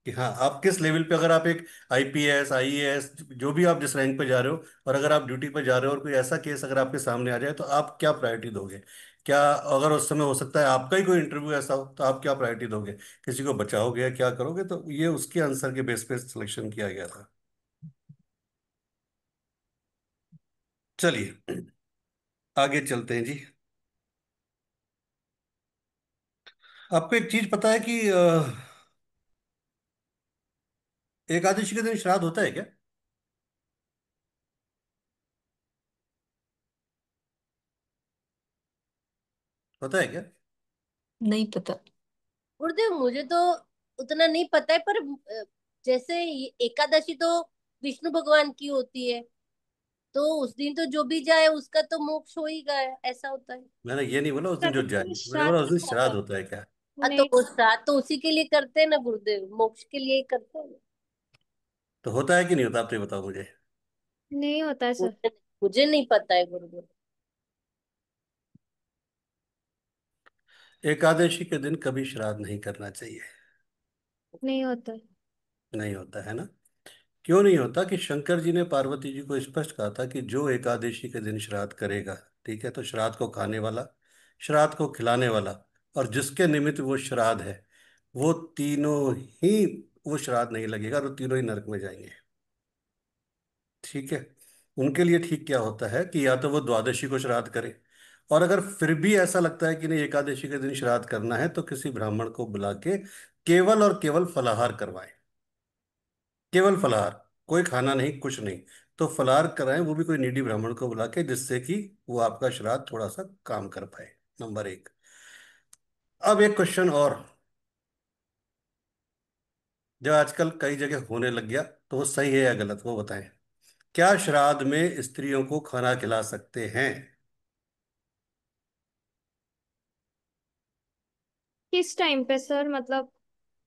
कि हाँ, आप किस लेवल पे, अगर आप एक आईपीएस आईएएस जो भी आप जिस रैंक पे जा रहे हो, और अगर आप ड्यूटी पे जा रहे हो और कोई ऐसा केस अगर आपके सामने आ जाए, तो आप क्या प्रायोरिटी दोगे। क्या, अगर उस समय हो सकता है आपका ही कोई इंटरव्यू ऐसा हो, तो आप क्या प्रायोरिटी दोगे, किसी को बचाओगे या क्या करोगे। तो ये उसके आंसर के बेस पे सिलेक्शन किया गया था। चलिए आगे चलते हैं जी। आपको एक चीज पता है कि एकादशी के दिन श्राद्ध होता है क्या? होता है क्या? नहीं पता। गुरुदेव मुझे तो उतना नहीं पता है, पर जैसे ये एकादशी तो विष्णु भगवान की होती है, तो उस दिन तो जो भी जाए उसका तो मोक्ष हो ही गया, ऐसा होता है। मैंने ये नहीं बोला उस दिन जो जाए, कभी मैंने श्राद्ध बोला उस दिन नहीं होता। श्राद्ध होता है क्या। तो नहीं, वो श्राद्ध तो उसी के लिए करते हैं ना गुरुदेव, मोक्ष के लिए ही करते हैं। तो होता है कि नहीं होता, आप तो ये बताओ मुझे। नहीं होता है सर। मुझे नहीं पता है गुरुदेव। एकादशी के दिन कभी श्राद्ध नहीं करना चाहिए। नहीं होता है। नहीं होता है ना। क्यों नहीं होता कि शंकर जी ने पार्वती जी को स्पष्ट कहा था कि जो एकादशी के दिन श्राद्ध करेगा, ठीक है, तो श्राद्ध को खाने वाला, श्राद्ध को खिलाने वाला, और जिसके निमित्त वो श्राद्ध है, वो तीनों ही, वो श्राद्ध नहीं लगेगा और वो तीनों ही नरक में जाएंगे। ठीक है। उनके लिए ठीक क्या होता है कि या तो वो द्वादशी को श्राद्ध करे, और अगर फिर भी ऐसा लगता है कि नहीं एकादशी के दिन श्राद्ध करना है, तो किसी ब्राह्मण को बुला के केवल और केवल फलाहार करवाएं। केवल फलाहार, कोई खाना नहीं, कुछ नहीं। तो फलाहार कराएं, वो भी कोई नीडी ब्राह्मण को बुला के, जिससे कि वो आपका श्राद्ध थोड़ा सा काम कर पाए। नंबर एक। अब एक क्वेश्चन और, जो आजकल कई जगह होने लग गया, तो वो सही है या गलत, वो बताएं। क्या श्राद्ध में स्त्रियों को खाना खिला सकते हैं? किस टाइम पे सर, मतलब?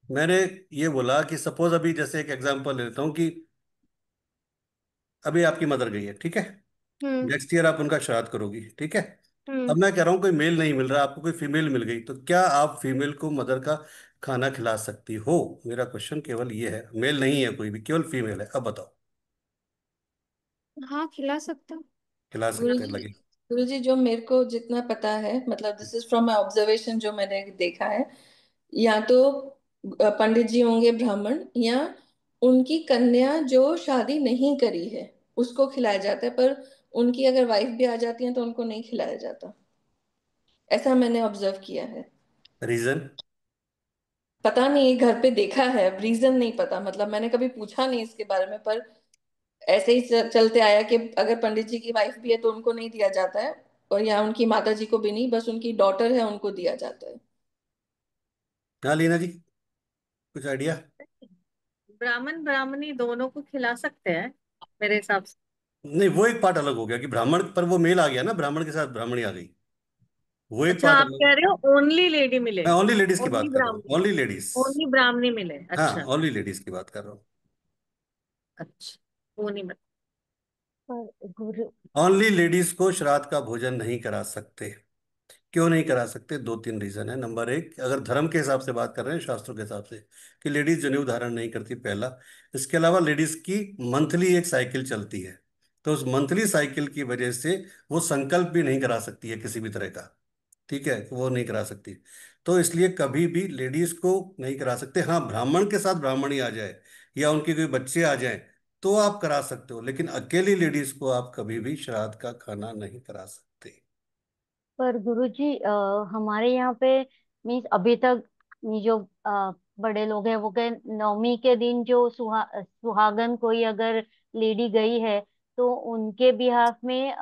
मैंने ये बोला कि सपोज अभी जैसे एक एग्जांपल लेता हूँ कि अभी आपकी मदर गई है, ठीक है, हम्म। नेक्स्ट ईयर आप उनका श्राद्ध करोगी, ठीक है। हम्म। अब मैं कह रहा हूँ कोई मेल नहीं मिल रहा आपको, कोई फीमेल मिल गई, तो क्या आप फीमेल को मदर का खाना खिला सकती हो? मेरा क्वेश्चन केवल ये है, मेल नहीं है कोई भी, केवल फीमेल है। अब बताओ। हाँ, खिला सकता हूँ। खिला सकते हैं, गुरुजी, लगे। गुरुजी जो मेरे को जितना पता है, मतलब this is from my observation, जो मैंने देखा है, या तो पंडित जी होंगे ब्राह्मण, या उनकी कन्या जो शादी नहीं करी है उसको खिलाया जाता है, पर उनकी अगर वाइफ भी आ जाती है तो उनको नहीं खिलाया जाता। ऐसा मैंने ऑब्जर्व किया है। रीजन? पता नहीं, घर पे देखा है, रीजन नहीं पता, मतलब मैंने कभी पूछा नहीं इसके बारे में, पर ऐसे ही चलते आया कि अगर पंडित जी की वाइफ भी है तो उनको नहीं दिया जाता है, और या उनकी माता जी को भी नहीं, बस उनकी डॉटर है उनको दिया जाता है। हाँ लीना जी, कुछ आइडिया? ब्राह्मण ब्राह्मणी दोनों को खिला सकते हैं मेरे हिसाब से। नहीं, वो एक पार्ट अलग हो गया कि ब्राह्मण, पर वो मेल आ गया ना, ब्राह्मण के साथ ब्राह्मणी आ गई, वो एक अच्छा, पार्ट आप अलग। कह रहे हो ओनली लेडी मिले? मैं ओनली लेडीज की ओनली बात कर रहा हूँ, ब्राह्मणी? Only ladies. ओनली ब्राह्मणी मिले, हाँ, अच्छा। ओनली लेडीज की बात कर रहा हूँ। अच्छा, वो नहीं मिले। पर गुरु ओनली लेडीज को श्राद्ध का भोजन नहीं करा सकते। क्यों नहीं करा सकते? दो तीन रीजन है। नंबर एक, अगर धर्म के हिसाब से बात कर रहे हैं, शास्त्रों के हिसाब से, कि लेडीज जनेऊ धारण नहीं करती, पहला। इसके अलावा लेडीज की मंथली एक साइकिल चलती है, तो उस मंथली साइकिल की वजह से वो संकल्प भी नहीं करा सकती है किसी भी तरह का। ठीक है, वो नहीं करा सकती। तो इसलिए कभी भी लेडीज को नहीं करा सकते। हाँ, ब्राह्मण के साथ ब्राह्मणी आ जाए या उनके कोई बच्चे आ जाएं, तो आप करा सकते हो, लेकिन अकेली लेडीज को आप कभी भी श्राद्ध का खाना नहीं करा सकते। पर गुरुजी, हमारे यहाँ पे मीन्स अभी तक ये जो बड़े लोग हैं वो कहे नवमी के दिन जो सुहागन कोई अगर लेडी गई है तो उनके बिहाफ में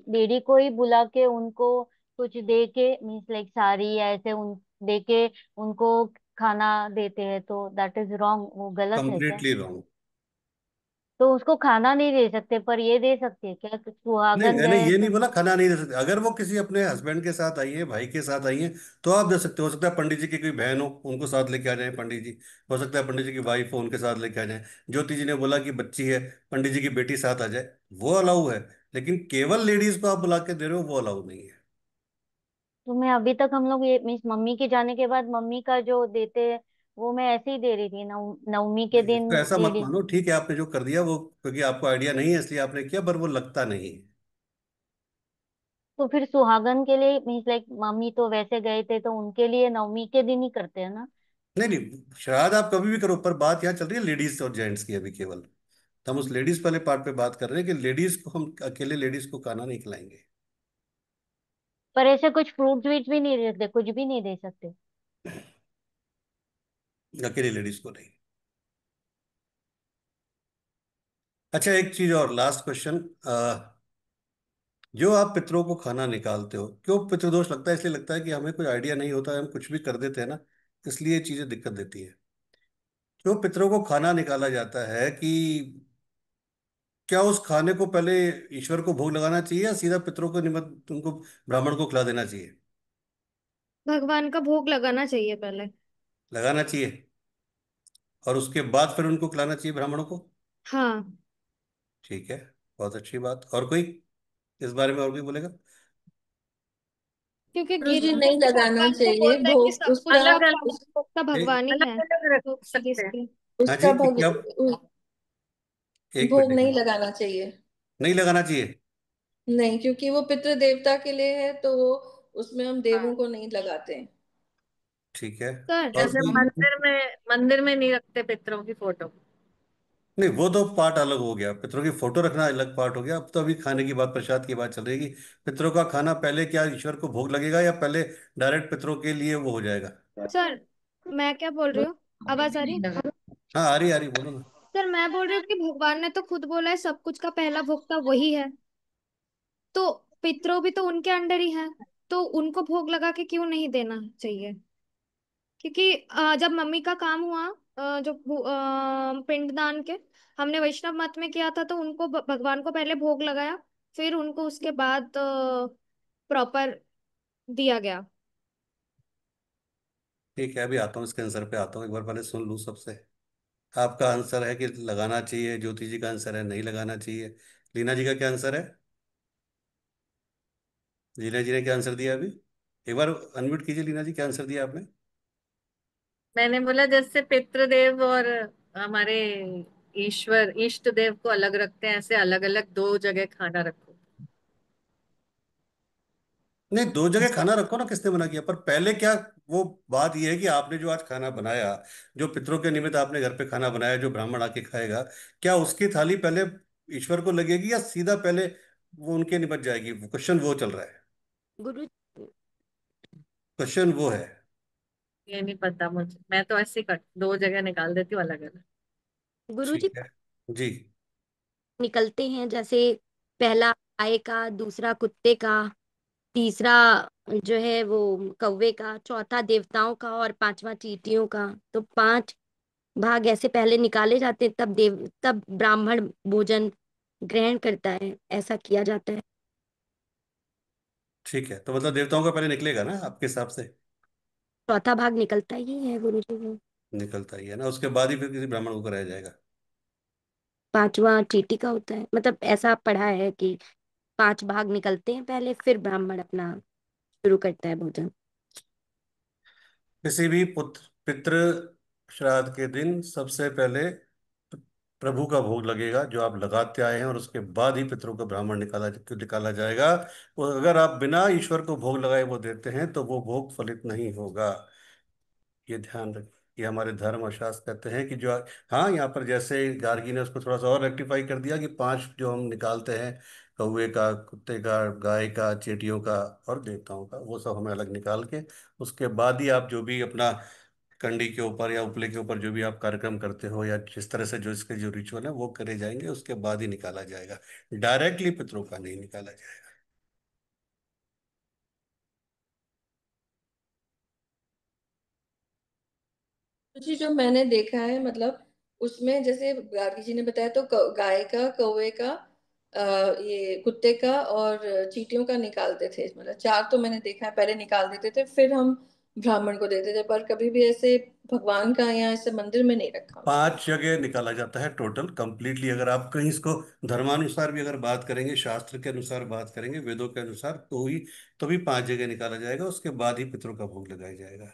लेडी को ही बुला के उनको कुछ दे के, मीन्स लाइक साड़ी या ऐसे उन दे के उनको खाना देते हैं, तो दैट इज रॉन्ग, वो गलत है क्या? Completely wrong. तो उसको खाना नहीं दे सकते पर ये दे सकते हैं क्या कि नहीं, सुहागन मैंने रहे ये नहीं तो? बोला खाना नहीं दे सकते। अगर वो किसी अपने हस्बैंड के साथ आई है, भाई के साथ आई है, तो आप दे सकते हो सकता है पंडित जी की कोई बहन हो, उनको साथ लेके आ जाए पंडित जी। हो सकता है पंडित जी की वाइफ हो, उनके साथ लेके आ जाए। ज्योति जी ने बोला कि बच्ची है, पंडित जी की बेटी साथ आ जाए, वो अलाउ है। लेकिन केवल लेडीज को आप बुला के दे रहे हो, वो अलाउ नहीं है। तो मैं अभी तक हम लोग ये मीन्स मम्मी के जाने के बाद मम्मी का जो देते हैं वो मैं ऐसे ही दे रही थी, नवमी के नहीं, दिन इसको ऐसा मत लेडी। मानो। ठीक है, आपने जो कर दिया वो क्योंकि आपको आइडिया नहीं है इसलिए आपने किया, पर वो लगता नहीं है। तो फिर सुहागन के लिए मीन्स लाइक मम्मी तो वैसे गए थे तो उनके लिए नवमी के दिन ही करते हैं ना? नहीं नहीं, श्राद्ध आप कभी भी करो, पर बात यहाँ चल रही है लेडीज और जेंट्स की अभी केवल। तो हम उस लेडीज वाले पार्ट पे बात कर रहे हैं कि लेडीज को हम अकेले लेडीज को खाना नहीं खिलाएंगे। पर ऐसे कुछ फ्रूट व्रूट भी नहीं दे सकते, कुछ भी नहीं दे सकते? अकेले लेडीज को नहीं। अच्छा, एक चीज और, लास्ट क्वेश्चन। जो आप पितरों को खाना निकालते हो, क्यों पितृदोष लगता है? इसलिए लगता है कि हमें कोई आइडिया नहीं होता है, हम कुछ भी कर देते हैं ना, इसलिए ये चीजें दिक्कत देती है। क्यों पितरों को खाना निकाला जाता है कि क्या उस खाने को पहले ईश्वर को भोग लगाना चाहिए या सीधा पितरों को निमंत्रण, उनको ब्राह्मण को खिला देना चाहिए? भगवान का भोग लगाना चाहिए पहले। लगाना चाहिए, और उसके बाद फिर उनको खिलाना चाहिए ब्राह्मणों को। हाँ। ठीक है, बहुत अच्छी बात। और कोई इस बारे में और कोई बोलेगा? क्योंकि गुरु जी, गीता में नहीं भी लगाना भगवान को चाहिए बोलता है कि भोग सब कुछ उसका। का अलग अलग, पहला भोक्ता ए, भगवान ही है, अलग अलग रख तो सकते हैं। सीरियसली। हाँ जी, उसका भोग क्या? एक भोग मिनट, एक नहीं मिनट। लगाना चाहिए। नहीं लगाना चाहिए? नहीं, क्योंकि वो पितृ देवता के लिए है, तो वो उसमें हम देवों को नहीं लगाते हैं। ठीक है। सर, और जैसे कोई? मंदिर में नहीं रखते पितरों की फोटो। नहीं, वो तो पार्ट अलग हो गया, पितरों की फोटो रखना अलग पार्ट हो गया। अब तो अभी खाने की बात, प्रसाद की बात चल रही है कि पितरों का खाना पहले क्या ईश्वर को भोग लगेगा या पहले डायरेक्ट पितरों के लिए वो हो जाएगा? सर मैं क्या बोल रही हूँ, आवाज आ रही है? हाँ, आ रही बोलो ना। सर मैं बोल रही हूँ कि भगवान ने तो खुद बोला है सब कुछ का पहला भोक्ता वही है, तो पितरों भी तो उनके अंडर ही है, तो उनको भोग लगा के क्यों नहीं देना चाहिए? क्योंकि जब मम्मी का काम हुआ, जो पिंडदान के, हमने वैष्णव मत में किया था, तो उनको भगवान को पहले भोग लगाया, फिर उनको उसके बाद प्रॉपर दिया गया। ठीक है, अभी आता हूँ इसके आंसर पे आता हूँ, एक बार पहले सुन लूँ सबसे। आपका आंसर है कि लगाना चाहिए, ज्योति जी का आंसर है नहीं लगाना चाहिए। लीना जी का क्या आंसर है? लीना जी ने क्या आंसर दिया अभी? एक बार अनम्यूट कीजिए लीना जी, क्या आंसर दिया आपने? मैंने बोला जैसे पितृदेव और हमारे ईश्वर इष्ट देव को अलग रखते हैं, ऐसे अलग अलग दो जगह खाना रखो। नहीं, दो जगह खाना रखो ना, किसने मना किया? पर पहले क्या, वो बात यह है कि आपने जो आज खाना बनाया, जो पितरों के निमित्त आपने घर पे खाना बनाया, जो ब्राह्मण आके खाएगा, क्या उसकी थाली पहले ईश्वर को लगेगी या सीधा पहले वो उनके निमित्त जाएगी? क्वेश्चन वो चल रहा है। गुरु क्वेश्चन वो है। ये नहीं पता मुझे, मैं तो ऐसे ही कर दो जगह निकाल देती हूँ अलग अलग। गुरु जी ठीक है जी। निकलते हैं, जैसे पहला गाय का, दूसरा कुत्ते का, तीसरा जो है वो कौवे का, चौथा देवताओं का और पांचवा चींटियों का। तो पांच भाग ऐसे पहले निकाले जाते हैं, तब ब्राह्मण भोजन ग्रहण करता है, ऐसा किया जाता है। ठीक है, तो मतलब देवताओं का पहले निकलेगा ना आपके हिसाब से? चौथा भाग निकलता ही है गुरु जी वो। निकलता ही है ना, उसके बाद ही फिर किसी ब्राह्मण को कराया जाएगा। पांचवा चींटी का होता है, मतलब ऐसा पढ़ा है कि पांच भाग निकलते हैं पहले, फिर ब्राह्मण अपना शुरू करता है भोजन। किसी भी पुत्र पितृ श्राद्ध के दिन सबसे पहले प्रभु का भोग लगेगा, जो आप लगाते आए हैं, और उसके बाद ही पितरों का ब्राह्मण निकाला जाएगा। वो अगर आप बिना ईश्वर को भोग लगाए वो देते हैं तो वो भोग फलित नहीं होगा। ये ध्यान रखिए। ये हमारे धर्म और शास्त्र कहते हैं कि जो, हाँ, यहाँ पर जैसे गार्गी ने उसको थोड़ा सा और रेक्टिफाई कर दिया कि पांच जो हम निकालते हैं, कौवे का, कुत्ते का, गाय का, चींटियों का और देवताओं का, वो सब हमें अलग निकाल के उसके बाद ही आप जो भी अपना कंडी के ऊपर या उपले के ऊपर जो भी आप कार्यक्रम करते हो, या जिस तरह से जो इसके जो रिचुअल है वो करे जाएंगे, उसके बाद ही निकाला जाएगा। डायरेक्टली पितरों का नहीं निकाला जाएगा। जी, जो मैंने देखा है मतलब उसमें जैसे गार्गी जी ने बताया तो गाय का, कौवे का, ये कुत्ते का और चींटियों का निकालते थे। मतलब चार तो मैंने देखा है, पहले निकाल देते थे फिर हम ब्राह्मण को देते थे, पर कभी भी ऐसे भगवान का या ऐसे मंदिर में नहीं रखा उसको। 5 जगह निकाला जाता है टोटल कंप्लीटली। अगर आप कहीं इसको धर्मानुसार भी अगर बात करेंगे, शास्त्र के अनुसार बात करेंगे, वेदों के अनुसार, तो भी 5 जगह निकाला जाएगा, उसके बाद ही पितरों का भोग लगाया जाएगा।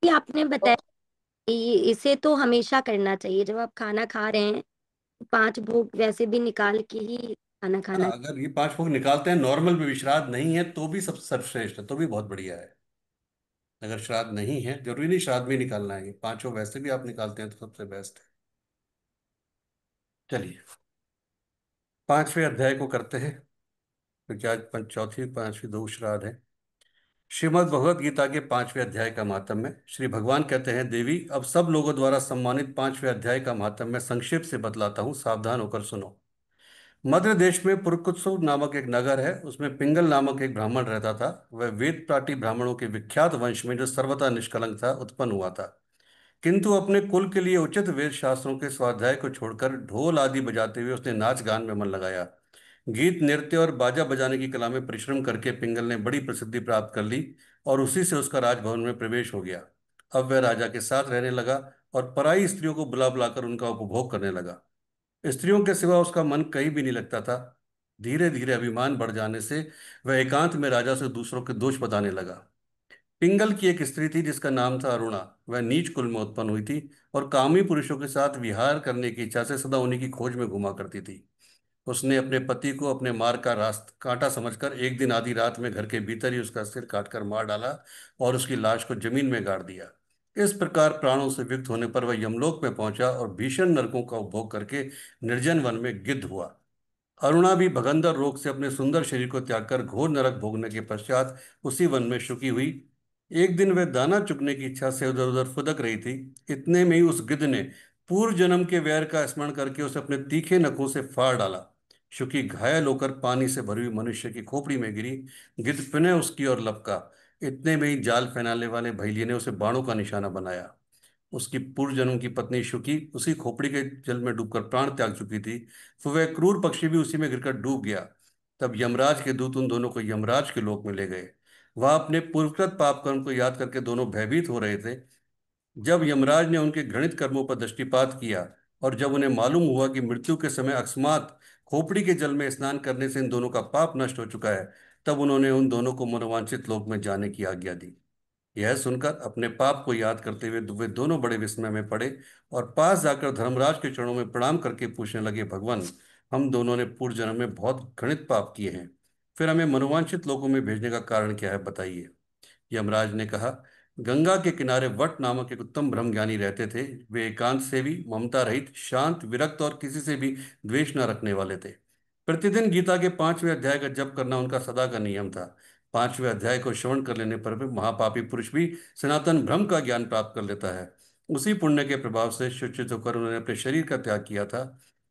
ये आपने बताया, और इसे तो हमेशा करना चाहिए जब आप खाना खा रहे हैं। 5 भोग वैसे भी निकाल के ही खाना हाँ, खाना। अगर ये 5 भोग निकालते हैं नॉर्मल में भी, श्राद्ध नहीं है तो भी सब सर्वश्रेष्ठ है, तो भी बहुत बढ़िया है। अगर श्राद्ध नहीं है, जरूरी नहीं श्राद्ध में ही निकालना है, ये 5 वैसे भी आप निकालते हैं तो सबसे बेस्ट है। चलिए 5वें अध्याय को करते हैं, क्योंकि आज चौथी 5वीं दो श्राद्ध है। श्रीमद् भगवत गीता के 5वें अध्याय का महात्म्य। श्री भगवान कहते हैं, देवी अब सब लोगों द्वारा सम्मानित 5वें अध्याय का महात्म्य संक्षेप से बतलाता हूँ, सावधान होकर सुनो। मध्य देश में पुरकुत्सु नामक एक नगर है, उसमें पिंगल नामक एक ब्राह्मण रहता था। वह वेद प्राटी ब्राह्मणों के विख्यात वंश में, जो सर्वथा निष्कलंक था, उत्पन्न हुआ था। किंतु अपने कुल के लिए उचित वेद शास्त्रों के स्वाध्याय को छोड़कर ढोल आदि बजाते हुए उसने नाच गान में मन लगाया। गीत नृत्य और बाजा बजाने की कला में परिश्रम करके पिंगल ने बड़ी प्रसिद्धि प्राप्त कर ली, और उसी से उसका राजभवन में प्रवेश हो गया। अब वह राजा के साथ रहने लगा और पराई स्त्रियों को बुला बुलाकर उनका उपभोग करने लगा। स्त्रियों के सिवा उसका मन कहीं भी नहीं लगता था। धीरे धीरे अभिमान बढ़ जाने से वह एकांत में राजा से दूसरों के दोष बताने लगा। पिंगल की एक स्त्री थी जिसका नाम था अरुणा। वह नीच कुल में उत्पन्न हुई थी और कामी पुरुषों के साथ विहार करने की इच्छा से सदा उन्हीं की खोज में घुमा करती थी। उसने अपने पति को अपने मार का रास्त कांटा समझकर एक दिन आधी रात में घर के भीतर ही उसका सिर काटकर मार डाला और उसकी लाश को जमीन में गाड़ दिया। इस प्रकार प्राणों से विमुक्त होने पर वह यमलोक में पहुंचा और भीषण नरकों का उपभोग करके निर्जन वन में गिद्ध हुआ। अरुणा भी भगंदर रोग से अपने सुंदर शरीर को त्याग कर घोर नरक भोगने के पश्चात उसी वन में शुकी हुई। एक दिन वह दाना चुगने की इच्छा से उधर उधर फुदक रही थी। इतने में ही उस गिद्ध ने पूर्व जन्म के वैर का स्मरण करके उसे अपने तीखे नखों से फाड़ डाला। शुकी घायल होकर पानी से भरी हुई मनुष्य की खोपड़ी में गिरी। गिद्ध पुनः उसकी ओर लपका। इतने में ही जाल फैलाने वाले भैलिये ने उसे बाणों का निशाना बनाया। उसकी पूर्व जन्म की पत्नी शुकी उसी खोपड़ी के जल में डूबकर प्राण त्याग चुकी थी, तो वह क्रूर पक्षी भी उसी में गिरकर डूब गया। तब यमराज के दूत उन दोनों को यमराज के लोक में ले गए। वह अपने पूर्वकृत पाप कर्म को याद करके दोनों भयभीत हो रहे थे। जब यमराज ने उनके घृणित कर्मों पर दृष्टिपात किया और जब उन्हें मालूम हुआ कि मृत्यु के समय अकस्मात खोपड़ी के जल में स्नान करने से इन दोनों का पाप नष्ट हो चुका है, तब उन्होंने उन दोनों को मनोवांछित लोक में जाने की आज्ञा दी। यह सुनकर अपने पाप को याद करते हुए वे दोनों बड़े विस्मय में पड़े और पास जाकर धर्मराज के चरणों में प्रणाम करके पूछने लगे, भगवान, हम दोनों ने पूर्व जन्म में बहुत घृणित पाप किए हैं, फिर हमें मनोवांछित लोकों में भेजने का कारण क्या है, बताइए। यमराज ने कहा, गंगा के किनारे वट नामक एक उत्तम ब्रह्मज्ञानी रहते थे। वे एकांत सेवी, ममता रहित, शांत, विरक्त और किसी से भी द्वेष न रखने वाले थे। प्रतिदिन गीता के 5वें अध्याय का जप करना उनका सदा का नियम था। 5वें अध्याय को श्रवण कर लेने पर भी महापापी पुरुष भी सनातन ब्रह्म का ज्ञान प्राप्त कर लेता है। उसी पुण्य के प्रभाव से शिक्षित होकर उन्होंने अपने शरीर का त्याग किया था।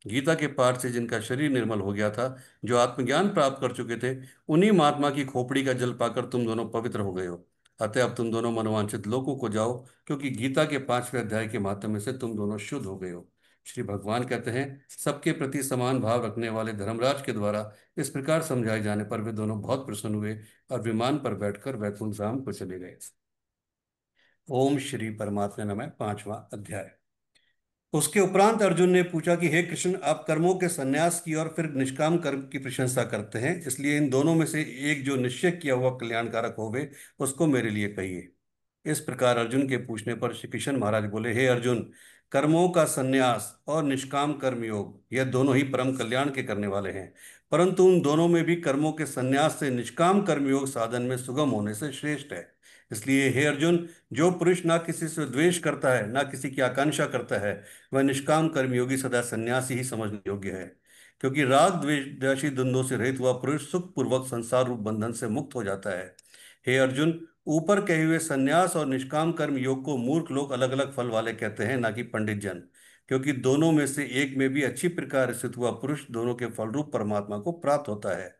गीता के पाठ से जिनका शरीर निर्मल हो गया था, जो आत्मज्ञान प्राप्त कर चुके थे, उन्हीं महात्मा की खोपड़ी का जल पाकर तुम दोनों पवित्र हो गए हो। अतः अब तुम दोनों मनोवांछित लोकों को जाओ, क्योंकि गीता के 5वें अध्याय के माध्यम से तुम दोनों शुद्ध हो गए हो। श्री भगवान कहते हैं, सबके प्रति समान भाव रखने वाले धर्मराज के द्वारा इस प्रकार समझाए जाने पर वे दोनों बहुत प्रसन्न हुए और विमान पर बैठकर वैकुंठ धाम को चले गए। ओम श्री परमात्मा नमः। 5वां अध्याय। उसके उपरांत अर्जुन ने पूछा कि हे कृष्ण, आप कर्मों के संन्यास की और फिर निष्काम कर्म की प्रशंसा करते हैं, इसलिए इन दोनों में से एक जो निश्चय किया हुआ कल्याणकारक होवे, उसको मेरे लिए कहिए। इस प्रकार अर्जुन के पूछने पर श्री कृष्ण महाराज बोले, हे अर्जुन, कर्मों का संन्यास और निष्काम कर्म योग, यह दोनों ही परम कल्याण के करने वाले हैं, परंतु उन दोनों में भी कर्मों के संन्यास से निष्काम कर्मयोग साधन में सुगम होने से श्रेष्ठ है। इसलिए हे अर्जुन, जो पुरुष ना किसी से द्वेष करता है, ना किसी की आकांक्षा करता है, वह निष्काम कर्मयोगी सदा सन्यासी ही समझने योग्य है। क्योंकि राग द्वेष राशि द्वंद्वों से रहित हुआ पुरुष सुख पूर्वक संसार रूप बंधन से मुक्त हो जाता है। हे अर्जुन, ऊपर कहे हुए संन्यास और निष्काम कर्म योग को मूर्ख लोग अलग अलग फल वाले कहते हैं, ना कि पंडित जन, क्योंकि दोनों में से एक में भी अच्छी प्रकार स्थित हुआ पुरुष दोनों के फलरूप परमात्मा को प्राप्त होता है।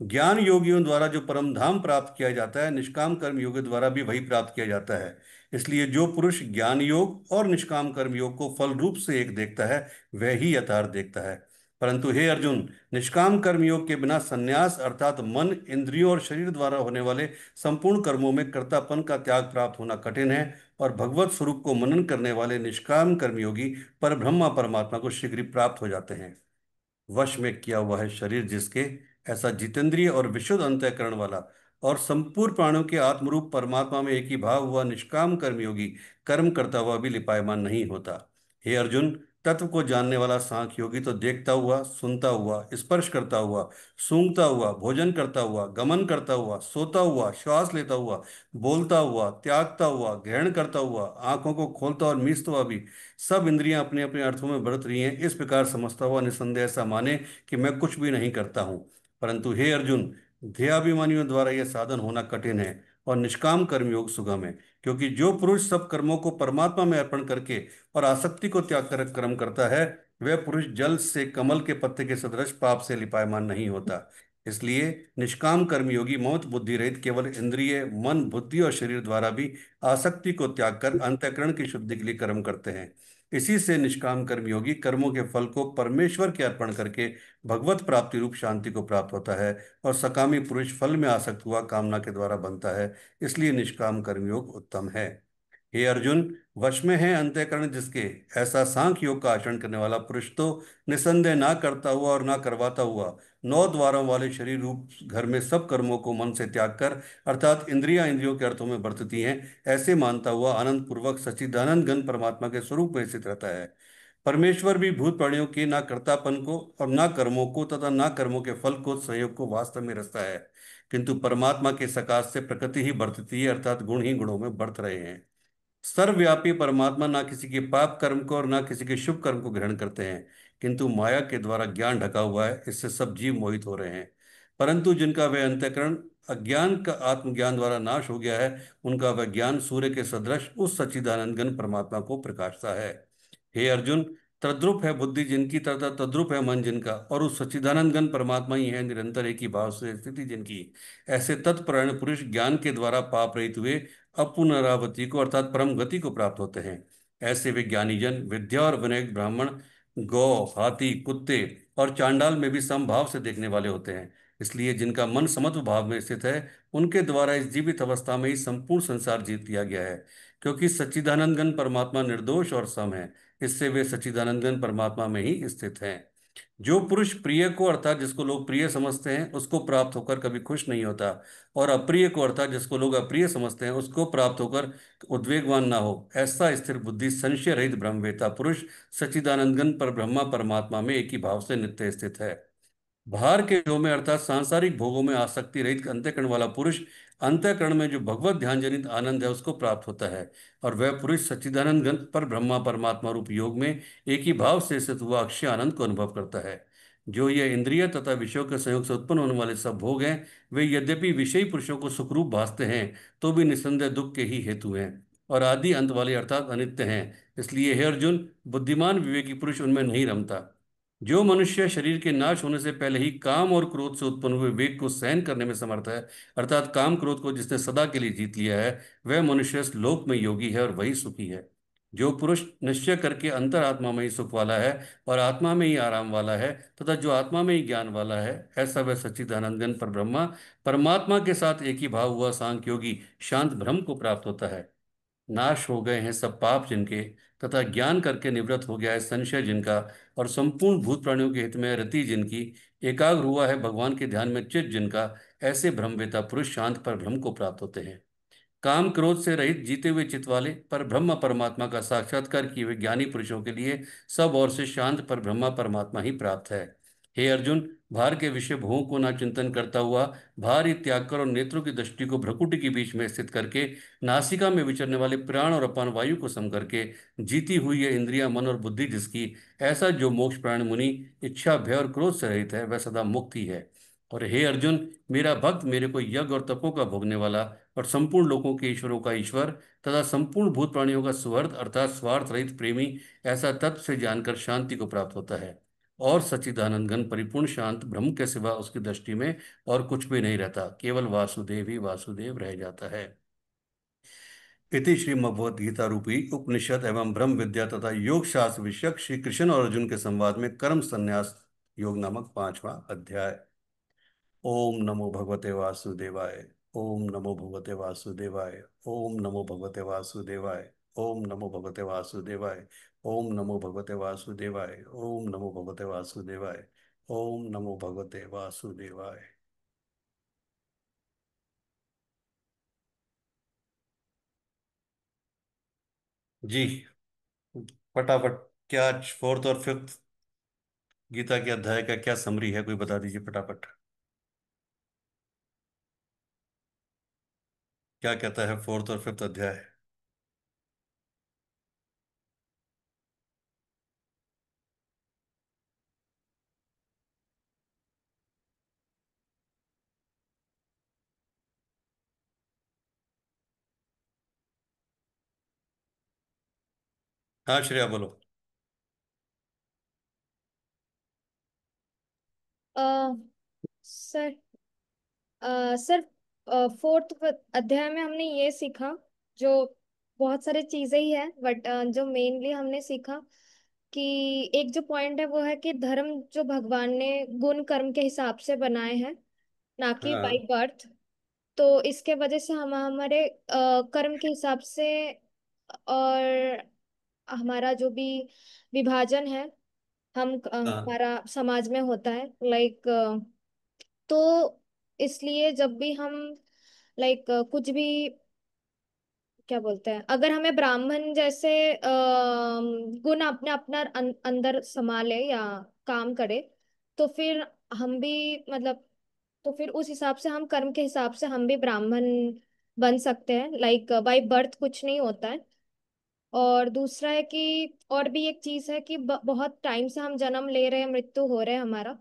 ज्ञान योगियों द्वारा जो परम धाम प्राप्त किया जाता है, निष्काम कर्म योग द्वारा भी वही प्राप्त किया जाता है। इसलिए जो पुरुष ज्ञान योग और निष्काम कर्म योग को फल रूप से एक देखता है, वह ही यथार्थ देखता है। परंतु हे अर्जुन, निष्काम कर्म योग के बिना संन्यास अर्थात मन, इंद्रियों और शरीर द्वारा होने वाले संपूर्ण कर्मों में कर्तापन का त्याग प्राप्त होना कठिन है, और भगवत स्वरूप को मनन करने वाले निष्काम कर्मयोगी पर ब्रह्मा परमात्मा को शीघ्र ही प्राप्त हो जाते हैं। वश में किया हुआ है शरीर जिसके, ऐसा जितेंद्रिय और विशुद्ध अंतःकरण वाला और संपूर्ण प्राणियों के आत्मरूप परमात्मा में एक ही भाव हुआ निष्काम कर्मयोगी कर्म करता हुआ भी लिपायमान नहीं होता। हे अर्जुन, तत्व को जानने वाला सांख्य योगी तो देखता हुआ, सुनता हुआ, स्पर्श करता हुआ, सूंघता हुआ, भोजन करता हुआ, गमन करता हुआ, सोता हुआ, श्वास लेता हुआ, बोलता हुआ, त्यागता हुआ, ग्रहण करता हुआ, आंखों को खोलता और मीचता हुआ भी सब इंद्रियां अपने अपने अर्थों में बरत रही हैं, इस प्रकार समझता हुआ निसंदेह ऐसा माने कि मैं कुछ भी नहीं करता हूं। परंतु हे अर्जुन, ध्येयाभिमानियों द्वारा यह साधन होना कठिन है और निष्काम कर्मयोग सुगम है, क्योंकि जो पुरुष सब कर्मों को परमात्मा में अर्पण करके और आसक्ति को त्याग कर कर्म करता है, वह पुरुष जल से कमल के पत्ते के सदृश पाप से लिपायमान नहीं होता। इसलिए निष्काम कर्मयोगी मौत बुद्धि रहित केवल इंद्रिय, मन, बुद्धि और शरीर द्वारा भी आसक्ति को त्याग कर अंतःकरण की शुद्धि के लिए कर्म करते हैं। इसी से निष्काम कर्मयोगी कर्मों के फल को परमेश्वर के अर्पण करके भगवत प्राप्ति रूप शांति को प्राप्त होता है, और सकामी पुरुष फल में आसक्त हुआ कामना के द्वारा बनता है। इसलिए निष्काम कर्मयोग उत्तम है। हे अर्जुन, वश में है अंतःकरण जिसके, ऐसा सांख्य योग का आचरण करने वाला पुरुष तो निसंदेह ना करता हुआ और ना करवाता हुआ नौ द्वारों वाले शरीर रूप घर में सब कर्मों को मन से त्याग कर अर्थात इंद्रियों के अर्थों में बरतती हैं, ऐसे मानता हुआ आनंद पूर्वक सच्चिदानंद घन परमात्मा के स्वरूप में स्थित रहता है। परमेश्वर भी भूत प्राणियों के ना कर्तापन को और ना कर्मों को तथा ना कर्मों के फल को संयोग को वास्तव में रचता है, किंतु परमात्मा के सकाश से प्रकृति ही बरतती है, अर्थात गुण ही गुणों में बरत रहे हैं। सर्वव्यापी परमात्मा ना किसी के पाप कर्म को और ना किसी के शुभ कर्म को ग्रहण करते हैं, किंतु माया के द्वारा ज्ञान ढका हुआ है, इससे सब जीव मोहित हो रहे हैं। परंतु जिनका वह अंतःकरण अज्ञान का आत्मज्ञान द्वारा नाश हो गया है, उनका वह ज्ञान सूर्य के सदृश उस सच्चिदानंद घन परमात्मा को प्रकाशता है। हे अर्जुन, तद्रुप है बुद्धि जिनकी तथा तद्रुप है मन जिनका, और उस सच्चिदानंद घन परमात्मा ही है निरंतर एक ही भाव से स्थिति जिनकी, ऐसे तत्परायण पुरुष ज्ञान के द्वारा पाप रहित हुए अपुनरावृत्ति को अर्थात परम गति को प्राप्त होते हैं। ऐसे वे ज्ञानी जन विद्या और विनय ब्राह्मण, गौ, हाथी, कुत्ते और चांडाल में भी समभाव से देखने वाले होते हैं। इसलिए जिनका मन समत्व भाव में स्थित है, उनके द्वारा इस जीवित अवस्था में ही संपूर्ण संसार जीत लिया गया है, क्योंकि सच्चिदानंद घन परमात्मा निर्दोष और सम है। इससे वे सच्चिदानंद घन परमात्मा में ही स्थित हैं। जो पुरुष प्रिय को अर्थात जिसको लोग प्रिय समझते हैं उसको प्राप्त होकर कभी खुश नहीं होता, और अप्रिय को अर्थात जिसको लोग अप्रिय समझते हैं उसको प्राप्त होकर उद्वेगवान ना हो, ऐसा स्थिर बुद्धि संशय रहित ब्रह्मवेता पुरुष सच्चिदानंदघन पर ब्रह्मा परमात्मा में एक ही भाव से नित्य स्थित है। बाहर के जो में अर्थात सांसारिक भोगों में आसक्ति रहित अंतःकरण वाला पुरुष अंतःकरण में जो भगवत ध्यान जनित आनंद है उसको प्राप्त होता है, और वह पुरुष सच्चिदानंद घन पर ब्रह्मा परमात्मा रूप योग में एक ही भाव से स्थित हुआ अक्षय आनंद को अनुभव करता है। जो यह इंद्रिय तथा विषयों के संयोग से उत्पन्न होने वाले सब भोग हैं, वे यद्यपि विषयी पुरुषों को सुखरूप भासते हैं, तो भी निस्संदेह दुख के ही हेतु हैं और आदि अंत वाले अर्थात अनित्य हैं। इसलिए हे अर्जुन, बुद्धिमान विवेकी पुरुष उनमें नहीं रमता। जो मनुष्य शरीर के नाश होने से पहले ही काम और क्रोध से उत्पन्न हुए वेग को सहन करने में समर्थ है, अर्थात काम क्रोध को जिसने सदा के लिए जीत लिया है, वह मनुष्य इस लोक में योगी है और वही सुखी है। जो पुरुष निश्चय करके अंतर आत्मा में ही सुख वाला है और आत्मा में ही आराम वाला है तथा जो आत्मा में ही ज्ञान वाला है, ऐसा वह सच्चिदानंदन पर ब्रह्मा परमात्मा के साथ एक ही भाव हुआ सांख्य योगी शांत ब्रह्म को प्राप्त होता है। नाश हो गए हैं सब पाप जिनके, तथा ज्ञान करके निवृत्त हो गया है संशय जिनका, और संपूर्ण भूत प्राणियों के हित में रति जिनकी, एकाग्र हुआ है भगवान के ध्यान में चित्त जिनका, ऐसे ब्रह्मवेता पुरुष शांत पर ब्रह्म को प्राप्त होते हैं। काम क्रोध से रहित जीते हुए चित्त वाले पर ब्रह्म परमात्मा का साक्षात्कार किए हुए ज्ञानी पुरुषों के लिए सब ओर से शांत पर ब्रह्मा परमात्मा ही प्राप्त है। हे अर्जुन, भार के विषय भोगों को ना चिंतन करता हुआ भार ही त्याग कर और नेत्रों की दृष्टि को भ्रकुटी के बीच में स्थित करके नासिका में विचरने वाले प्राण और अपान वायु को सम करके जीती हुई है इंद्रिया, मन और बुद्धि जिसकी, ऐसा जो मोक्ष प्राण मुनि इच्छा, भय और क्रोध से रहित है, वह सदा मुक्त ही है। और हे अर्जुन, मेरा भक्त मेरे को यज्ञ और तपों का भोगने वाला और संपूर्ण लोकों के ईश्वरों का ईश्वर तथा संपूर्ण भूत प्राणियों का सुहृद अर्थात स्वार्थ रहित प्रेमी ऐसा तत्व से जानकर शांति को प्राप्त होता है। और सच्चिदानंद घन परिपूर्ण शांत ब्रह्म के सिवा उसकी दृष्टि में और कुछ भी नहीं रहता, केवल वासुदेव ही वासुदेव रह जाता है। इति श्रीमद्भगवद गीता रूपी उपनिषद एवं ब्रह्म विद्या तथा योग शास्त्र विषयक श्री कृष्ण और अर्जुन के संवाद में कर्म संन्यास योग नामक 5वां अध्याय। ओम नमो भगवते वासुदेवाय। ओम नमो भगवते वासुदेवाय। ओम नमो भगवते वासुदेवाय। ओम नमो भगवते वासुदेवाय। ओम नमो भगवते वासुदेवाय। ओम नमो भगवते वासुदेवाय। ओम नमो भगवते वासुदेवाय। जी, फटाफट, क्या आज फोर्थ और फिफ्थ गीता के अध्याय का क्या समरी है, कोई बता दीजिए फटाफट। क्या कहता है फोर्थ और फिफ्थ अध्याय? हाँ श्रेया बोलो। अ, सर सर, फोर्थ अध्याय में हमने ये सीखा, जो बहुत सारी चीजें ही है, बट जो मेनली हमने सीखा कि एक जो पॉइंट है वो है कि धर्म जो भगवान ने गुण कर्म के हिसाब से बनाए हैं, ना कि बाई हाँ बर्थ। तो इसके वजह से हम हमारे कर्म के हिसाब से और हमारा जो भी विभाजन है, हाँ हमारा समाज में होता है, लाइक, तो इसलिए जब भी हम, लाइक, कुछ भी, क्या बोलते हैं, अगर हमें ब्राह्मण जैसे गुण अपने अपना अंदर संभाले या काम करे, तो फिर हम भी, मतलब, तो फिर उस हिसाब से हम कर्म के हिसाब से हम भी ब्राह्मण बन सकते हैं, लाइक बाय बर्थ कुछ नहीं होता है। और दूसरा है कि और भी एक चीज है कि बहुत टाइम से हम जन्म ले रहे हैं, मृत्यु हो रहे हैं हमारा,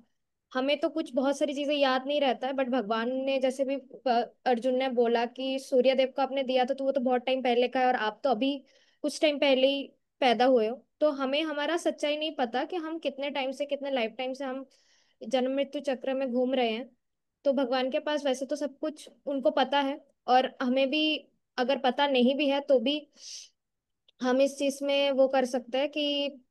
हमें तो कुछ बहुत सारी चीजें याद नहीं रहता है, बट भगवान ने जैसे भी अर्जुन ने बोला कि सूर्य देव को आपने दिया था, तो वो तो बहुत टाइम पहले का है और आप तो अभी कुछ टाइम पहले ही पैदा हुए हो, तो हमें हमारा सच्चाई नहीं पता कि हम कितने टाइम से, कितने लाइफ टाइम से हम जन्म मृत्यु चक्र में घूम रहे हैं। तो भगवान के पास वैसे तो सब कुछ उनको पता है, और हमें भी अगर पता नहीं भी है तो भी हम इस चीज में वो कर सकते हैं कि,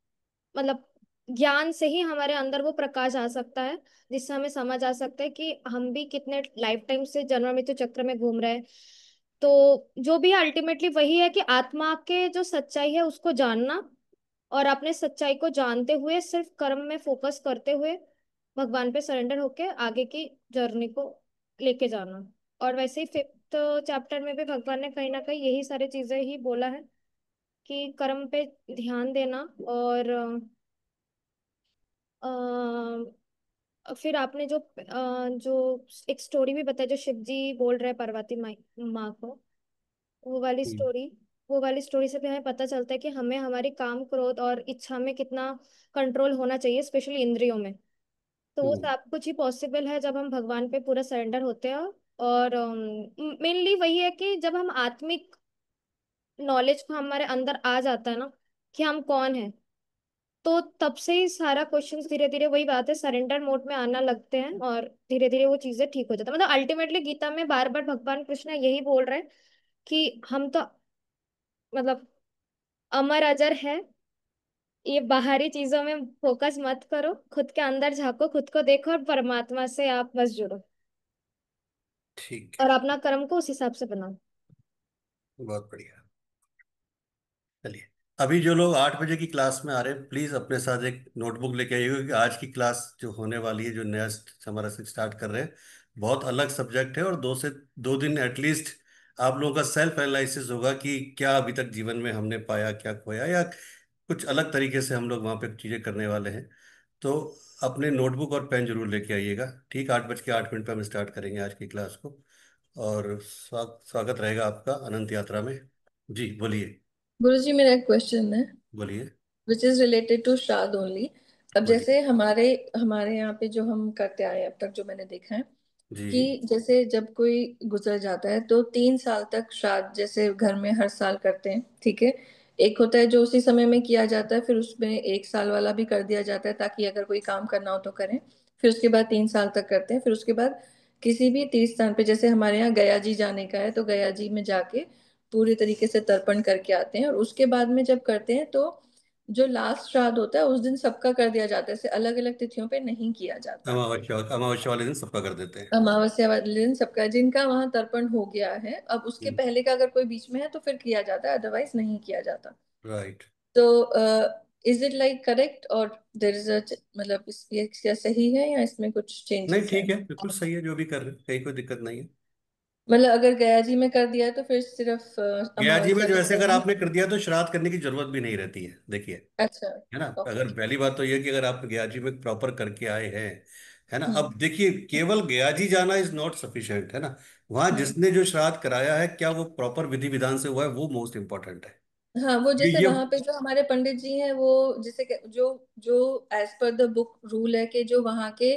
मतलब, ज्ञान से ही हमारे अंदर वो प्रकाश आ सकता है, जिससे हमें समझ आ सकता है कि हम भी कितने लाइफ टाइम से जन्म मृत्यु चक्र में घूम रहे हैं। तो जो भी अल्टीमेटली वही है कि आत्मा के जो सच्चाई है उसको जानना, और अपने सच्चाई को जानते हुए सिर्फ कर्म में फोकस करते हुए भगवान पे सरेंडर होके आगे की जर्नी को लेके जाना। और वैसे ही फिफ्थ चैप्टर में भी भगवान ने कहीं ना कहीं यही सारी चीजें ही बोला है कि कर्म पे ध्यान देना। और फिर आपने जो एक स्टोरी भी बताई, जो शिव जी बोल रहे हैं पार्वती माँ माँ को, वो वाली हम्म स्टोरी, वो वाली स्टोरी से भी हमें पता चलता है कि हमें हमारी काम क्रोध और इच्छा में कितना कंट्रोल होना चाहिए, स्पेशली इंद्रियों में। तो वो हम्म सब कुछ ही पॉसिबल है जब हम भगवान पे पूरा सरेंडर होते हैं। और मेनली वही है कि जब हम आत्मिक नॉलेज को हमारे अंदर आ जाता है ना, कि हम कौन है, तो तब से ही सारा क्वेश्चन धीरे धीरे, वही बात है, सरेंडर मोड में आना लगते हैं, और धीरे धीरे वो चीजें ठीक हो जाती है। मतलब अल्टीमेटली गीता में बार बार भगवान कृष्ण यही बोल रहे हैं कि हम तो, मतलब, अमर अजर है, ये बाहरी चीजों में फोकस मत करो, खुद के अंदर झांको, खुद को देखो और परमात्मा से आप बस जुड़ो, ठीक और है, अपना कर्म को उस हिसाब से बनाओ। बहुत बढ़िया। चलिए, अभी जो लोग 8 बजे की क्लास में आ रहे हैं प्लीज अपने साथ एक नोटबुक लेके आइएगा, क्योंकि आज की क्लास जो होने वाली है, जो नया हमारा से स्टार्ट कर रहे हैं, बहुत अलग सब्जेक्ट है, और 2 दिन एटलीस्ट आप लोगों का सेल्फ एनालिसिस होगा कि क्या अभी तक जीवन में हमने पाया, क्या खोया, या कुछ अलग तरीके से हम लोग वहाँ पे चीजें करने वाले हैं। तो अपने नोटबुक और पेन जरूर लेके आइएगा। ठीक, 8 बज के 8 मिनट पर हम स्टार्ट करेंगे आज की क्लास को। और स्वागत रहेगा आपका अनंत यात्रा में। जी बोलिए। गुरुजी, मेरा एक क्वेश्चन है बोलिए। which is related to श्राद्ध only. अब बोलिए। जैसे हमारे हमारे यहाँ पे जो हम करते आए हैं अब तक, जो मैंने देखा है जी। कि जैसे जब कोई गुजर जाता है तो 3 साल तक श्राद्ध जैसे घर में हर साल करते हैं, ठीक है। एक होता है जो उसी समय में किया जाता है, फिर उसमें 1 साल वाला भी कर दिया जाता है ताकि अगर कोई काम करना हो तो करें। फिर उसके बाद 3 साल तक करते हैं। फिर उसके बाद किसी भी तीर्थ स्थान पे, जैसे हमारे यहाँ गया जी जाने का है तो गया जी में जाके पूरी तरीके से तर्पण करके आते हैं। और उसके बाद में जब करते हैं तो जो लास्ट श्राद्ध होता है उस दिन सबका कर दिया जाता है, ऐसे अलग अलग तिथियों पे नहीं किया जाता। अमावस्या वाले दिन सबका कर देते हैं। अमावस्या वाले दिन सबका, जिनका वहां तर्पण हो गया है, अब उसके हम्म। पहले का अगर कोई बीच में है तो फिर किया जाता है, अदरवाइज नहीं किया जाता। राइट। तो इज इट लाइक करेक्ट और देर इज अ, मतलब ये क्या सही है या इसमें कुछ नहीं, चेंजेस है? ठीक है, बिल्कुल सही है जो भी कर रहे हैं, कहीं कोई दिक्कत नहीं है। मतलब अगर गया जी में कर दिया है तो फिर सिर्फ गया जी में अमावस्या जो के ऐसे अगर टाइम ही। आपने कर दिया तो श्राद्ध करने की जरूरत भी नहीं रहती है, देखिए। अच्छा। है ना, ओके। अगर पहली बात तो ये कि अगर आप गया जी में प्रॉपर करके आए हैं, है ना, हम्म। अब देखिए केवल गया जी जाना इज नॉट सफिशिएंट, है ना। वहां हम्म। जिसने जो श्राद्ध कराया है, क्या वो प्रॉपर विधि विधान से हुआ है, वो मोस्ट इंपॉर्टेंट है। हाँ, वो जैसे ये वहां पे जो हमारे पंडित जी हैं वो जैसे जो जो as per the book rule है कि जो वहां के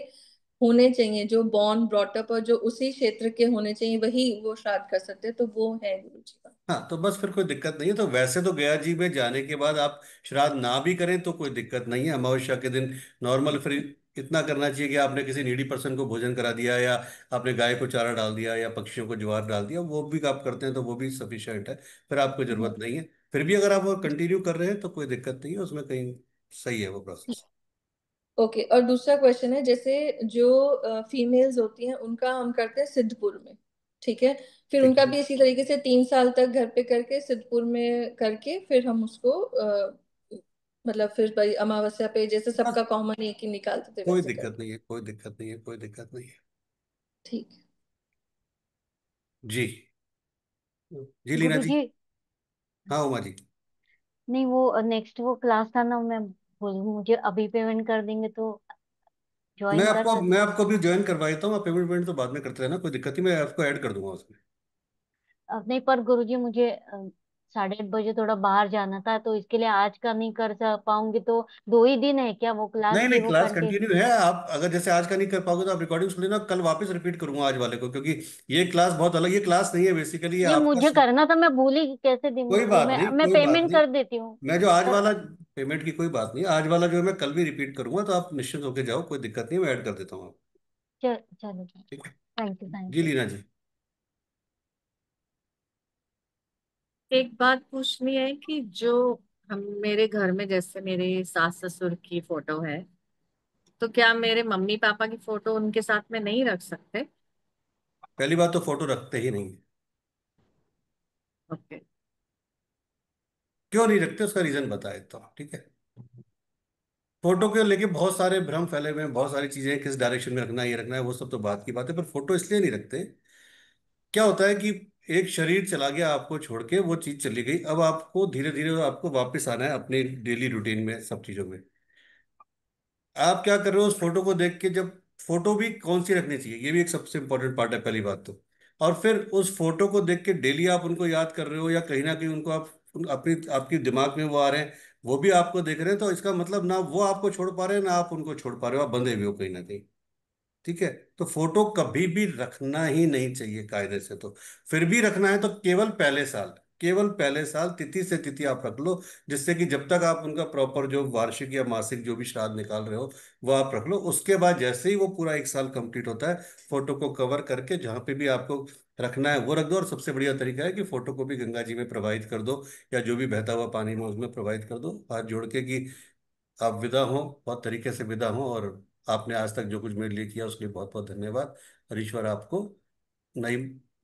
होने चाहिए, जो बॉर्न ब्रॉट अप और जो उसी क्षेत्र के होने चाहिए वही वो श्राद्ध कर सकते हैं, तो वो है गुरु जी का। हाँ, तो बस फिर कोई दिक्कत नहीं है। तो वैसे तो गया जी में जाने के बाद आप श्राद्ध ना भी करें तो कोई दिक्कत नहीं है। अमावस्या के दिन नॉर्मल फिर इतना करना चाहिए कि आपने किसी नीडी पर्सन को भोजन करा दिया, या आपने गाय को चारा डाल दिया, या पक्षियों को ज्वार डाल दिया, वो भी आप करते हैं तो वो भी सफिशिएंट है। फिर आपको हम्म। जरूरत नहीं है। फिर भी अगर आप वो कंटिन्यू कर रहे हैं तो कोई दिक्कत नहीं है उसमें, कहीं सही है वो प्रोसेस। ओके, और दूसरा क्वेश्चन है, जैसे जो फीमेल्स होती हैं उनका हम करते हैं सिद्धपुर में, ठीक है। फिर ठीक उनका है। भी इसी तरीके से 3 साल तक घर पे करके सिद्धपुर में करके फिर हम उसको मतलब फिर भाई अमावस्या पे जैसे बस सबका कॉमन एक ही निकालते थे कोई वैसे दिक्कत करते। नहीं है, कोई दिक्कत नहीं है, कोई दिक्कत नहीं है। ठीक है। जी। जी लीना गुरु जी। जी, हाँ उमा जी। नहीं वो नेक्स्ट वो क्लास था ना, मैं बोलूँ मुझे अभी पेमेंट कर देंगे तो मैं ज्वाइन कर आपको सकते। मैं आपको अभी ज्वाइन करवा देता हूँ, आप पेमेंट वेमेंट तो बाद में करते रहना, कोई दिक्कत नहीं, मैं आपको ऐड कर दूंगा उसमें। अब नहीं, पर गुरुजी मुझे 8:30 बजे थोड़ा बाहर जाना था, तो इसके लिए आज का नहीं कर पाऊंगी। तो 2 ही दिन है क्या वो क्लास नहीं की, नहीं, वो क्लास कंटिन्यू? कंटिन्यू है। आप अगर जैसे आज का नहीं कर पाओगे तो आप रिकॉर्डिंग सुन लेना, कल वापस रिपीट करूंगा आज वाले को, क्योंकि ये क्लास बहुत अलग, ये क्लास नहीं है बेसिकली, ये नहीं, आपका मुझे करना था, मैं भूली कि कैसे कोई दिमाग, बात नहीं, मैं कोई बात पेमेंट नहीं। कर देती हूँ। मैं जो आज पर वाला पेमेंट की कोई बात नहीं, आज वाला जो है मैं कल भी रिपीट करूंगा, तो आप निश्चिंत होकर जाओ, कोई दिक्कत नहीं, मैं ऐड कर देता हूँ आपको। चलो चलो, ठीक है। थैंक यू थैंक जी यू। लीना जी। एक बात पूछनी है कि जो हम मेरे घर में जैसे मेरे सास ससुर की फोटो है, तो क्या मेरे मम्मी पापा की फोटो उनके साथ में नहीं रख सकते? पहली बात तो फोटो रखते ही नहीं है। ओके। क्यों नहीं रखते उसका रीजन बता देता हूँ, ठीक है। फोटो को लेके बहुत सारे भ्रम फैले हुए हैं, बहुत सारी चीजें हैं, किस डायरेक्शन में रखना है, ये रखना है, वो सब तो बात की बात है, पर फोटो इसलिए नहीं रखते। क्या होता है कि एक शरीर चला गया आपको छोड़ के, वो चीज चली गई, अब आपको धीरे धीरे आपको वापस आना है अपने डेली रूटीन में, सब चीजों में। आप क्या कर रहे हो उस फोटो को देख के, जब फोटो भी कौन सी रखनी चाहिए, ये भी एक सबसे इंपॉर्टेंट पार्ट है, पहली बात तो। और फिर उस फोटो को देख के डेली आप उनको याद कर रहे हो, या कहीं ना कहीं उनको आप अपनी आपकी दिमाग में वो आ रहे हैं, वो भी आपको देख रहे हैं, तो इसका मतलब ना वो आपको छोड़ पा रहे हैं ना आप उनको छोड़ पा रहे हो, आप बंधे हुए हो कहीं ना कहीं। ठीक है। तो फोटो कभी भी रखना ही नहीं चाहिए कायदे से तो। फिर भी रखना है तो केवल पहले साल, केवल पहले साल तिथि से तिथि आप रख लो, जिससे कि जब तक आप उनका प्रॉपर जो वार्षिक या मासिक जो भी श्राद्ध निकाल रहे हो वो आप रख लो। उसके बाद जैसे ही वो पूरा 1 साल कंप्लीट होता है, फोटो को कवर करके जहाँ पे भी आपको रखना है वो रख दो। और सबसे बढ़िया तरीका है कि फोटो को भी गंगा जी में प्रवाहित कर दो, या जो भी बहता हुआ पानी में उसमें प्रवाहित कर दो, हाथ जोड़ के कि आप विदा हो, बहुत तरीके से विदा हो, और आपने आज तक जो कुछ मेरे लिए किया उसके लिए बहुत बहुत धन्यवाद। और ईश्वर आपको नई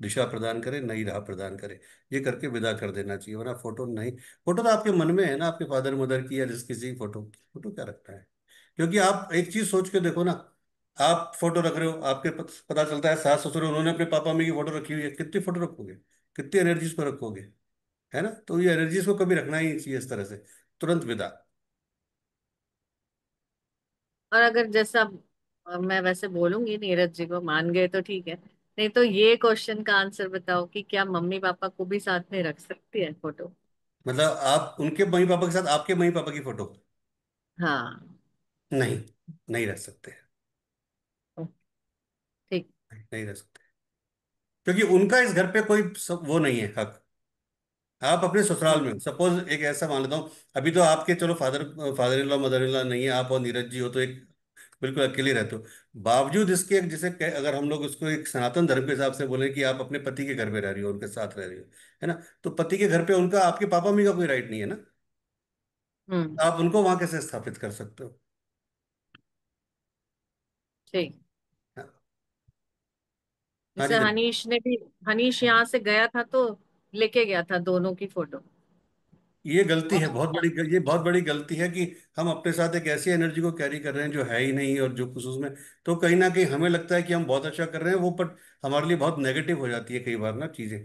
दिशा प्रदान करे, नई राह प्रदान करे। ये करके विदा कर देना चाहिए, वरना फोटो नहीं। फोटो तो आपके मन में है ना, आपके फादर मदर की या जिस किसी की फोटो, फोटो क्या रखना है। क्योंकि आप एक चीज सोच के देखो ना, आप फोटो रख रहे हो, आपके पता चलता है सास ससुर उन्होंने अपने पापा मम्मी की फोटो रखी हुई है, कितनी फोटो रखोगे, कितनी एनर्जीज को रखोगे, है ना। तो ये एनर्जीज को कभी रखना ही नहीं चाहिए इस तरह से, तुरंत विदा। और अगर जैसा मैं वैसे बोलूंगी, नीरज जी को मान गए तो ठीक है, नहीं तो ये क्वेश्चन का आंसर बताओ कि क्या मम्मी पापा को भी साथ में रख सकती है फोटो? मतलब आप उनके मम्मी पापा के साथ आपके मम्मी पापा की फोटो? हाँ। नहीं, नहीं रह सकते। ठीक। नहीं रह सकते, क्योंकि उनका इस घर पे कोई वो नहीं है हक। आप अपने ससुराल हम्म। में सपोज एक ऐसा मान लेता हूँ, अभी तो आपके चलो father father in law mother in law नहीं है, आप और नीरज जी हो तो एक बिल्कुल अकेले रहते हो। बावजूद इसके अगर हम लोग उसको एक सनातन धर्म के हिसाब से बोले कि आप अपने पति के घर पे रह रही हो, उनके साथ रह रही हो, है ना, तो पति के घर पे उनका आपके पापा मम्मी का कोई राइट नहीं है ना। हम्म। आप उनको वहां कैसे स्थापित कर सकते हो? ठीक। हाँ। हाँ जी जैसे हनीश ने भी, हनीश यहाँ से गया था तो लेके गया था दोनों की फोटो। ये गलती है, बहुत बड़ी, ये बहुत बड़ी गलती है कि हम अपने साथ एक ऐसी एनर्जी को कैरी कर रहे हैं जो है ही नहीं, और जो कुछ उसमें, तो कहीं ना कहीं हमें लगता है कि हम बहुत अच्छा कर रहे हैं वो, बट हमारे लिए बहुत नेगेटिव हो जाती है कई बार ना चीजें।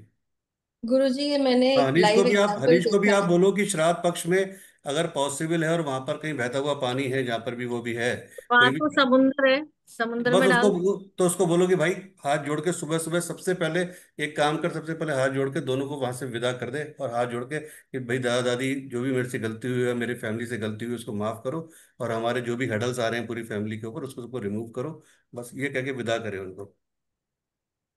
गुरुजी, ये मैंने हाँ, एक लाइव एग्जांपल हनीश को भी देखा आप है। बोलो कि श्राद्ध पक्ष में अगर पॉसिबल है और वहां पर कहीं बहता हुआ पानी है, जहां पर भी वो भी है, कोई वहां भी, तो समुंदर है, समुंदर बस में उसको, डाल दो। तो उसको बोलो कि भाई हाथ जोड़ के सुबह सुबह सबसे पहले एक काम कर, सबसे पहले हाथ जोड़ के दोनों को वहां से विदा कर दे, और हाथ जोड़ के कि भाई दादा दादी जो भी मेरे से गलती हुई है, मेरी फैमिली से गलती हुई है, उसको माफ करो, और हमारे जो भी हडल्स आ रहे हैं पूरी फैमिली के ऊपर उसको रिमूव करो, बस ये कह के विदा करें उनको।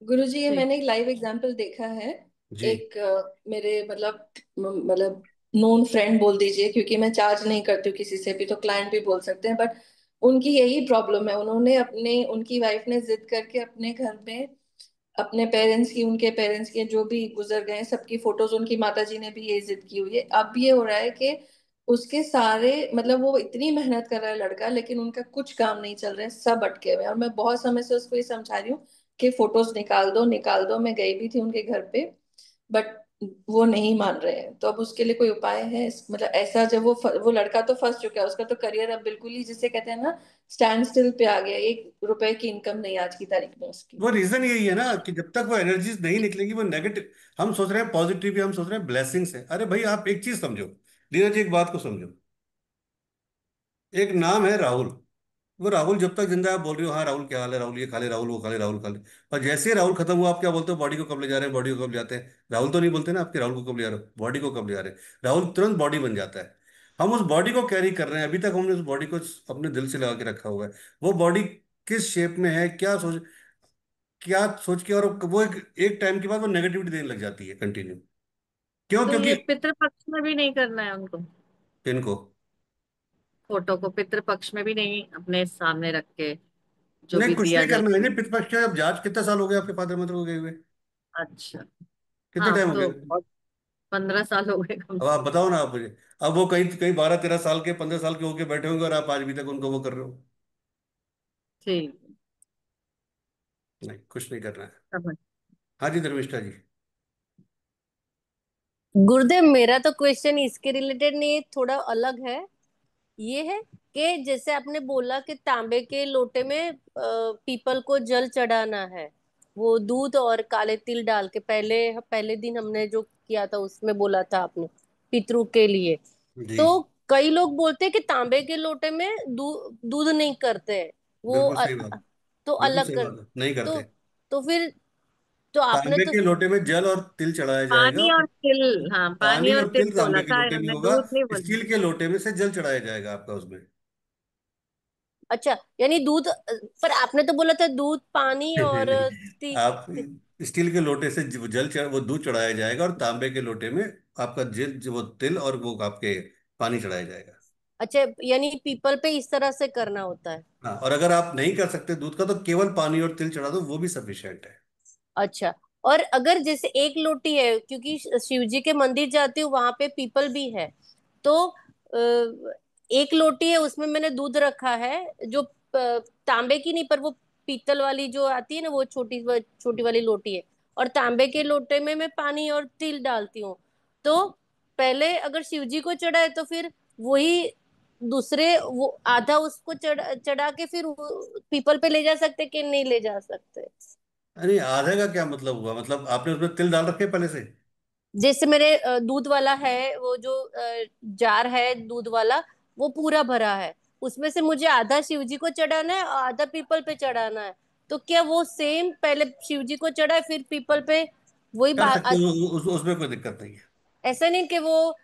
गुरुजी, ये ठीक। मैंने एक लाइव एग्जांपल देखा है। जी। एक मेरे मतलब नोन फ्रेंड बोल दीजिए, क्योंकि मैं चार्ज नहीं करती हूँ किसी से भी, तो क्लाइंट भी बोल सकते हैं, बट उनकी यही प्रॉब्लम है। उन्होंने अपने उनकी वाइफ ने जिद करके अपने घर में अपने पेरेंट्स की, उनके पेरेंट्स के जो भी गुजर गए हैं, सबकी फोटोज, उनकी माता जी ने भी ये जिद की हुई है। अब ये हो रहा है कि उसके सारे मतलब वो इतनी मेहनत कर रहा है लड़का, लेकिन उनका कुछ काम नहीं चल रहा है, सब अटके हुए हैं। और मैं बहुत समय से उसको ये समझा रही हूँ कि फोटोज निकाल दो निकाल दो। मैं गई भी थी उनके घर पे, बट वो नहीं मान रहे हैं। तो अब उसके लिए कोई उपाय है? मतलब ऐसा, जब वो लड़का तो फंस चुका है, उसका तो करियर अब बिल्कुल ही, जिसे कहते हैं ना, स्टैंड स्टिल पे आ गया। 1 रुपए की इनकम नहीं आज की तारीख में उसकी। वो रीजन यही है ना कि जब तक वो एनर्जीज नहीं निकलेगी, वो नेगेटिव, हम सोच रहे हैं पॉजिटिव, हम सोच रहे हैं ब्लेसिंग्स है। अरे भाई आप एक चीज समझो, धीरज जी एक बात को समझो, एक नाम है राहुल, वो राहुल जब तक जिंदा है आप बोल रही हो हाँ राहुल क्या हाल है, राहुल ये खा ले, राहुल वो खा ले, राहुल खा ले, और जैसे ही राहुल खत्म हुआ आप क्या बोलते हो? बॉडी को कब ले जा रहे हैं, बॉडी को कब ले जाते हैं? राहुल तो नहीं बोलते ना आपके, राहुल को कब ले जा रहे हो, बॉडी को कब ले जा रहे हैं। राहुल तुरंत बॉडी बन जाता है। हम उस बॉडी को कैरी कर रहे हैं, अभी तक हमने उस बॉडी को अपने दिल से लगा के रखा हुआ है। वो बॉडी किस शेप में है, क्या सोच के, और वो एक टाइम के बाद वो नेगेटिविटी देने लग जाती है कंटिन्यू। क्यों? तो क्योंकि ये पितृपक्ष में भी नहीं करना है उनको? इनको, फोटो को पितृपक्ष में भी नहीं अपने सामने रख के जो नहीं भी कुछ दिया नहीं करना है, जाता नहीं पितृपक्ष का अब जांच कितने साल हो गए आपके फादर मदर को गए हुए? है? अच्छा। कितना हाँ टाइम हो तो गया? 15 साल हो गए कम अब आप से कम। बताओ ना आप मुझे। अब वो कहीं कहीं 12 13 साल के, 15 साल के होके बैठे होंगे और आप आज भी तक उनको वो कर रहे हो। ठीक। नहीं, कुछ नहीं करना है। समझ। हाँ जी धर्मिष्ठा जी। गुरुदेव, मेरा तो क्वेश्चन इसके रिलेटेड नहीं है, थोड़ा अलग है। ये है कि जैसे आपने बोला कि तांबे के लोटे में पीपल को जल चढ़ाना है, वो दूध और काले तिल डाल के, पहले पहले दिन हमने जो किया था उसमें बोला था आपने, पितरों के लिए। जी, तो कई लोग बोलते हैं कि तांबे के लोटे में दूध नहीं करते हैं, वो बिल्कुल सही बात। तो बिल्कुल अलग सही कर। बात है, नहीं तो करते। तो फिर तो आपने तांबे तो के लोटे में जल और तिल चढ़ाया जाएगा। पानी और तिल, हाँ पानी पानी और और तिल तिल बोला तांबे के था लोटे में इन्होंने, होगा। दूध नहीं बोला। स्टील के लोटे में से जल चढ़ाया जाएगा आपका उसमें। अच्छा, यानी दूध, पर आपने तो बोला था दूध पानी और आप स्टील के लोटे से वो दूध चढ़ाया जाएगा, और तांबे के लोटे में आपका वो तिल और वो आपके पानी चढ़ाया जाएगा। अच्छा, यानी पीपल पे इस तरह से करना होता है। हाँ, और अगर आप नहीं कर सकते दूध का तो केवल पानी और तिल चढ़ा दो, वो भी सफिशिएंट है। अच्छा, और अगर जैसे एक लोटी है, क्योंकि शिव जी के मंदिर जाती हूँ वहां पे पीपल भी है, तो एक लोटी है उसमें मैंने दूध रखा है, जो तांबे की नहीं, पर वो पीतल वाली जो आती है ना, वो छोटी वाली लोटी है, और तांबे के लोटे में मैं पानी और तिल डालती हूँ। तो पहले अगर शिव जी को चढ़ाए तो फिर वही दूसरे वो आधा उसको चढ़ा के फिर पीपल पे ले जा सकते कि नहीं ले जा सकते? अरे आधे का क्या मतलब हुआ? मतलब आपने उसमें तिल डाल रखे पहले से? जैसे मेरे दूध वाला है, वो जो जार है दूध वाला, वो पूरा भरा है, उसमें से मुझे आधा शिव जी को चढ़ाना है और आधा पीपल पे चढ़ाना है। तो क्या वो सेम पहले शिव जी को चढ़ाए फिर पीपल पे वही कर बात? सकते हो, उसमें कोई दिक्कत नहीं है। ऐसा नहीं कि वो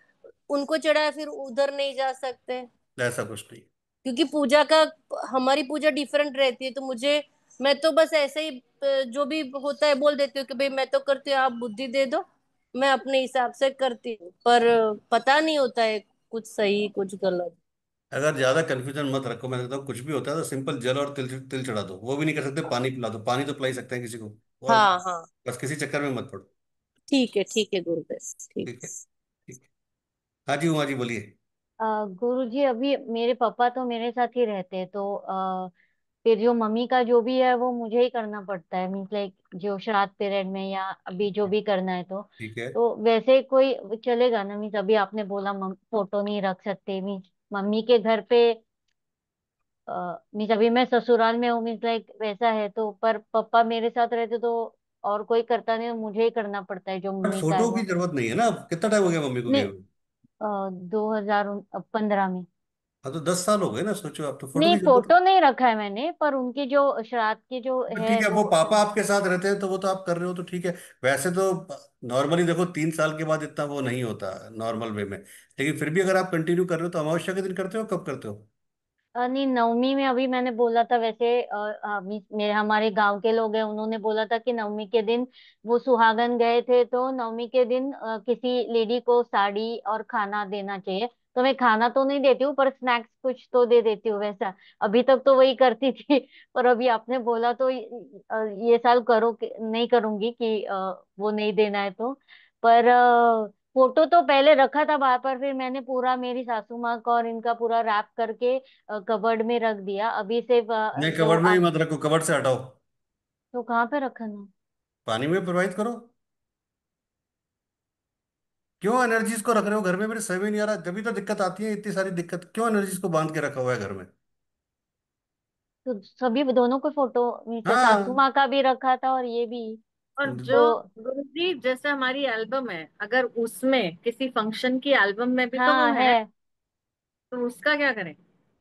उनको चढ़ाए फिर उधर नहीं जा सकते? ऐसा कुछ नहीं। क्योंकि पूजा का, हमारी पूजा डिफरेंट रहती है, तो मुझे, मैं तो बस ऐसे ही जो भी होता है बोल देती हूँ कि भाई मैं तो करती हूँ, आप बुद्धि दे दो, मैं अपने हिसाब से करती हूँ, पर पता नहीं होता है कुछ सही कुछ गलत। अगर ज्यादा कंफ्यूजन मत रखो, मैं कहता हूँ कुछ भी होता है तो सिंपल जल और तिल तिल चढ़ा दो, वो भी नहीं कर सकते पानी पिला दो, पानी तो पिला ही सकते हैं किसी को। और हाँ हाँ, बस किसी चक्कर में मत पड़ो। ठीक है गुरुदेव, ठीक। ठीक है, ठीक है। हाँ जी, उमा जी बोलिए। गुरु जी, अभी मेरे पापा तो मेरे साथ ही रहते हैं, तो फिर जो मम्मी का जो भी है वो मुझे ही करना पड़ता है, मीन्स लाइक जो श्राद्ध पीरियड में या अभी जो भी करना है, ठीक है। तो वैसे कोई चलेगा ना? मीन्स अभी आपने बोला फोटो नहीं रख सकते, मीन्स मम्मी के घर पे, मीन्स अभी मैं ससुराल में हूँ, मीन्स लाइक वैसा है, तो पर पापा मेरे साथ रहते तो और कोई करता नहीं, मुझे ही करना पड़ता है जो बट मम्मी का है फोटो की वो। जरूरत नहीं है ना, अब कितना टाइम हो गया मम्मी को गए नहीं, हुए? 2015 में। हाँ तो 10 साल हो गए ना, सोचो आप, तो फोटो नहीं, की जरूरत। फोटो नहीं रखा है मैंने, पर उनकी जो श्राद्ध की जो तो ठीक है है, वो। वो पापा आपके साथ रहते हैं तो वो तो आप कर रहे हो तो ठीक है। वैसे तो नॉर्मली देखो 3 साल के बाद इतना वो नहीं होता नॉर्मल वे में, लेकिन फिर भी अगर आप कंटिन्यू कर रहे हो तो अमावस्या के दिन करते हो, कब करते हो? नहीं, नवमी में अभी मैंने बोला था वैसे, मेरे हमारे गांव के लोग हैं, उन्होंने बोला था कि नवमी के दिन वो सुहागन गए थे, तो नवमी के दिन किसी लेडी को साड़ी और खाना देना चाहिए। तो मैं खाना तो नहीं देती हूँ, पर स्नैक्स कुछ तो दे देती हूँ वैसा। अभी तक तो वही करती थी पर अभी आपने बोला तो ये साल करो नहीं करूंगी कि वो नहीं देना है तो। पर फोटो तो पहले रखा था बाहर, पर फिर मैंने पूरा मेरी सासू माँ का और इनका पूरा रैप करके कबर्ड में रख दिया। अभी सिर्फ नहीं, जो कवर्ड में ही आप। मत रखो, कवर्ड से हटाओ। तो कहाँ पे रखा ना? पानी में प्रवाहित करो। क्यों एनर्जीज को रख रहे हो घर में? मेरे समझ में नहीं आ रहा, जब भी तो दिक्कत आती है, इतनी सारी दिक्कत क्यों एनर्जीज को बांध के रखा हुआ है घर में? तो सभी दोनों को फोटो, मीन्स सासू हाँ। माँ का भी रखा था और ये भी। और जो तो गुरुजी, जैसे हमारी एल्बम है, अगर उसमें किसी फंक्शन की एल्बम में भी तो वो हाँ है, है। तो उसका क्या करें?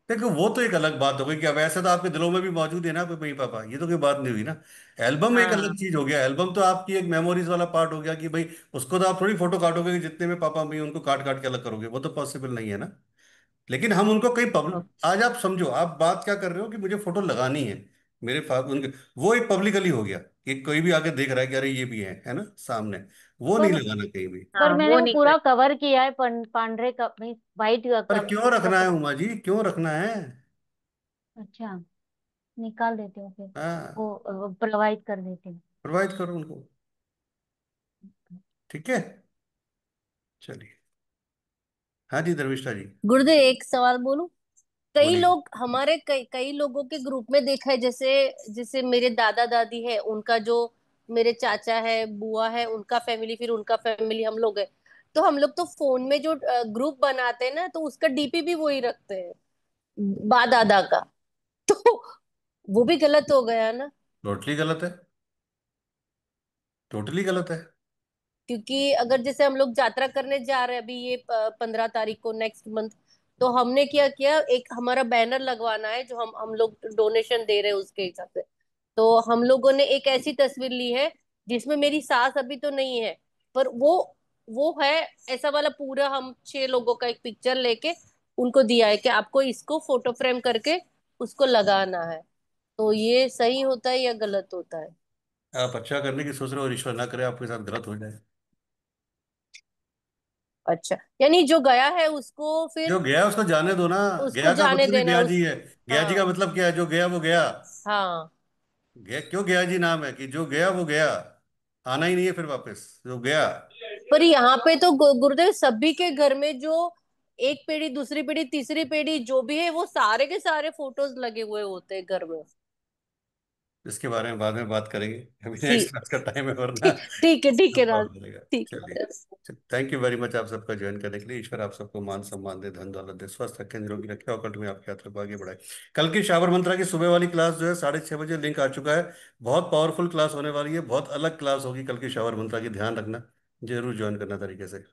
देखो वो तो एक अलग बात हो गई कि अब ऐसे तो आपके दिलों में भी मौजूद है ना कोई मम्मी पापा, ये तो कोई बात नहीं हुई ना। एल्बम एक अलग हाँ। चीज हो गया, एल्बम तो आपकी एक मेमोरीज वाला पार्ट हो गया कि भाई उसको तो आप थोड़ी फोटो काटोगे कि जितने में पापा मम्मी उनको काट काट के अलग करोगे, वो तो पॉसिबल नहीं है ना। लेकिन हम उनको कहीं ओ, पब्लिक, आज आप समझो आप बात क्या कर रहे हो कि मुझे फोटो लगानी है मेरे उनके, वो एक पब्लिकली हो गया कि कोई भी आके देख रहा है कि अरे ये भी है ना सामने। वो नहीं पर लगाना कहीं भी। पर हाँ, मैंने वो वो नहीं पूरा कर। कवर किया है, पांढरे वाइट पर क्यों रखना है कपड़े। उमा जी, क्यों रखना है? अच्छा, निकाल देती हूँ फिर, हाँ, वो प्रोवाइड कर देती हूँ। प्रोवाइड करो उनको। ठीक है, चलिए। हाँ जी धर्मिष्ठा जी गुरुदेव एक सवाल बोलूं? कई बोलिए। लोग हमारे, कई कई लोगों के ग्रुप में देखा है, जैसे जैसे मेरे दादा दादी है, उनका जो, मेरे चाचा है, बुआ है, उनका फैमिली, फिर उनका फैमिली, हम लोग है, तो हम लोग तो फोन में जो ग्रुप बनाते हैं ना, तो उसका डीपी भी वही रखते हैं, बा दादा का। तो वो भी गलत हो गया ना? टोटली गलत है, टोटली गलत है। क्योंकि अगर जैसे हम लोग यात्रा करने जा रहे हैं अभी, ये 15 तारीख को, नेक्स्ट मंथ, तो हमने क्या किया, एक हमारा बैनर लगवाना है जो हम लोग डोनेशन दे रहे हैं उसके हिसाब से। तो हम लोगों ने एक ऐसी तस्वीर ली है जिसमें मेरी सास अभी तो नहीं है, पर वो है, ऐसा वाला पूरा, हम 6 लोगों का एक पिक्चर लेके उनको दिया है कि आपको इसको फोटो फ्रेम करके उसको लगाना है। तो ये सही होता है या गलत होता है? आप अच्छा करने की सोच रहे हो और ईश्वर ना करे आपके साथ गलत हो जाए। अच्छा, यानी जो गया है उसको जो फिर, गया उसको जाने दो ना। उसको गया का जाने मतलब ही देना गया जी उस। है। गया जी का हाँ मतलब क्या है? जो गया वो गया। हाँ। गया क्यों गया जी नाम है कि जो गया वो गया, आना ही नहीं है फिर वापस, जो गया। पर यहाँ पे तो गुरुदेव सभी के घर में जो एक पीढ़ी, दूसरी पीढ़ी, तीसरी पीढ़ी जो भी है, वो सारे के सारे फोटोज लगे हुए होते हैं घर में। इसके बारे में बाद में बात करेंगे, अभी नेक्स्ट ठीक, क्लास का टाइम है वरना ठीक, ठीक है राज, बहुत मिलेगा। ठीक चलिए, है। थैंक यू वेरी मच आप सबका ज्वाइन करने के लिए। ईश्वर आप सबको मान सम्मान दे, धन दौलत दे, स्वस्थ रखें, निरोगी रखे, और कल में आपकी यात्रा को आगे बढ़ाए। कल की शावर मंत्रा की सुबह वाली क्लास जो है 6:30 बजे लिंक आ चुका है। बहुत पावरफुल क्लास होने वाली है, बहुत अलग क्लास होगी कल की शावर मंत्रा की, ध्यान रखना, जरूर ज्वाइन करना तरीके से।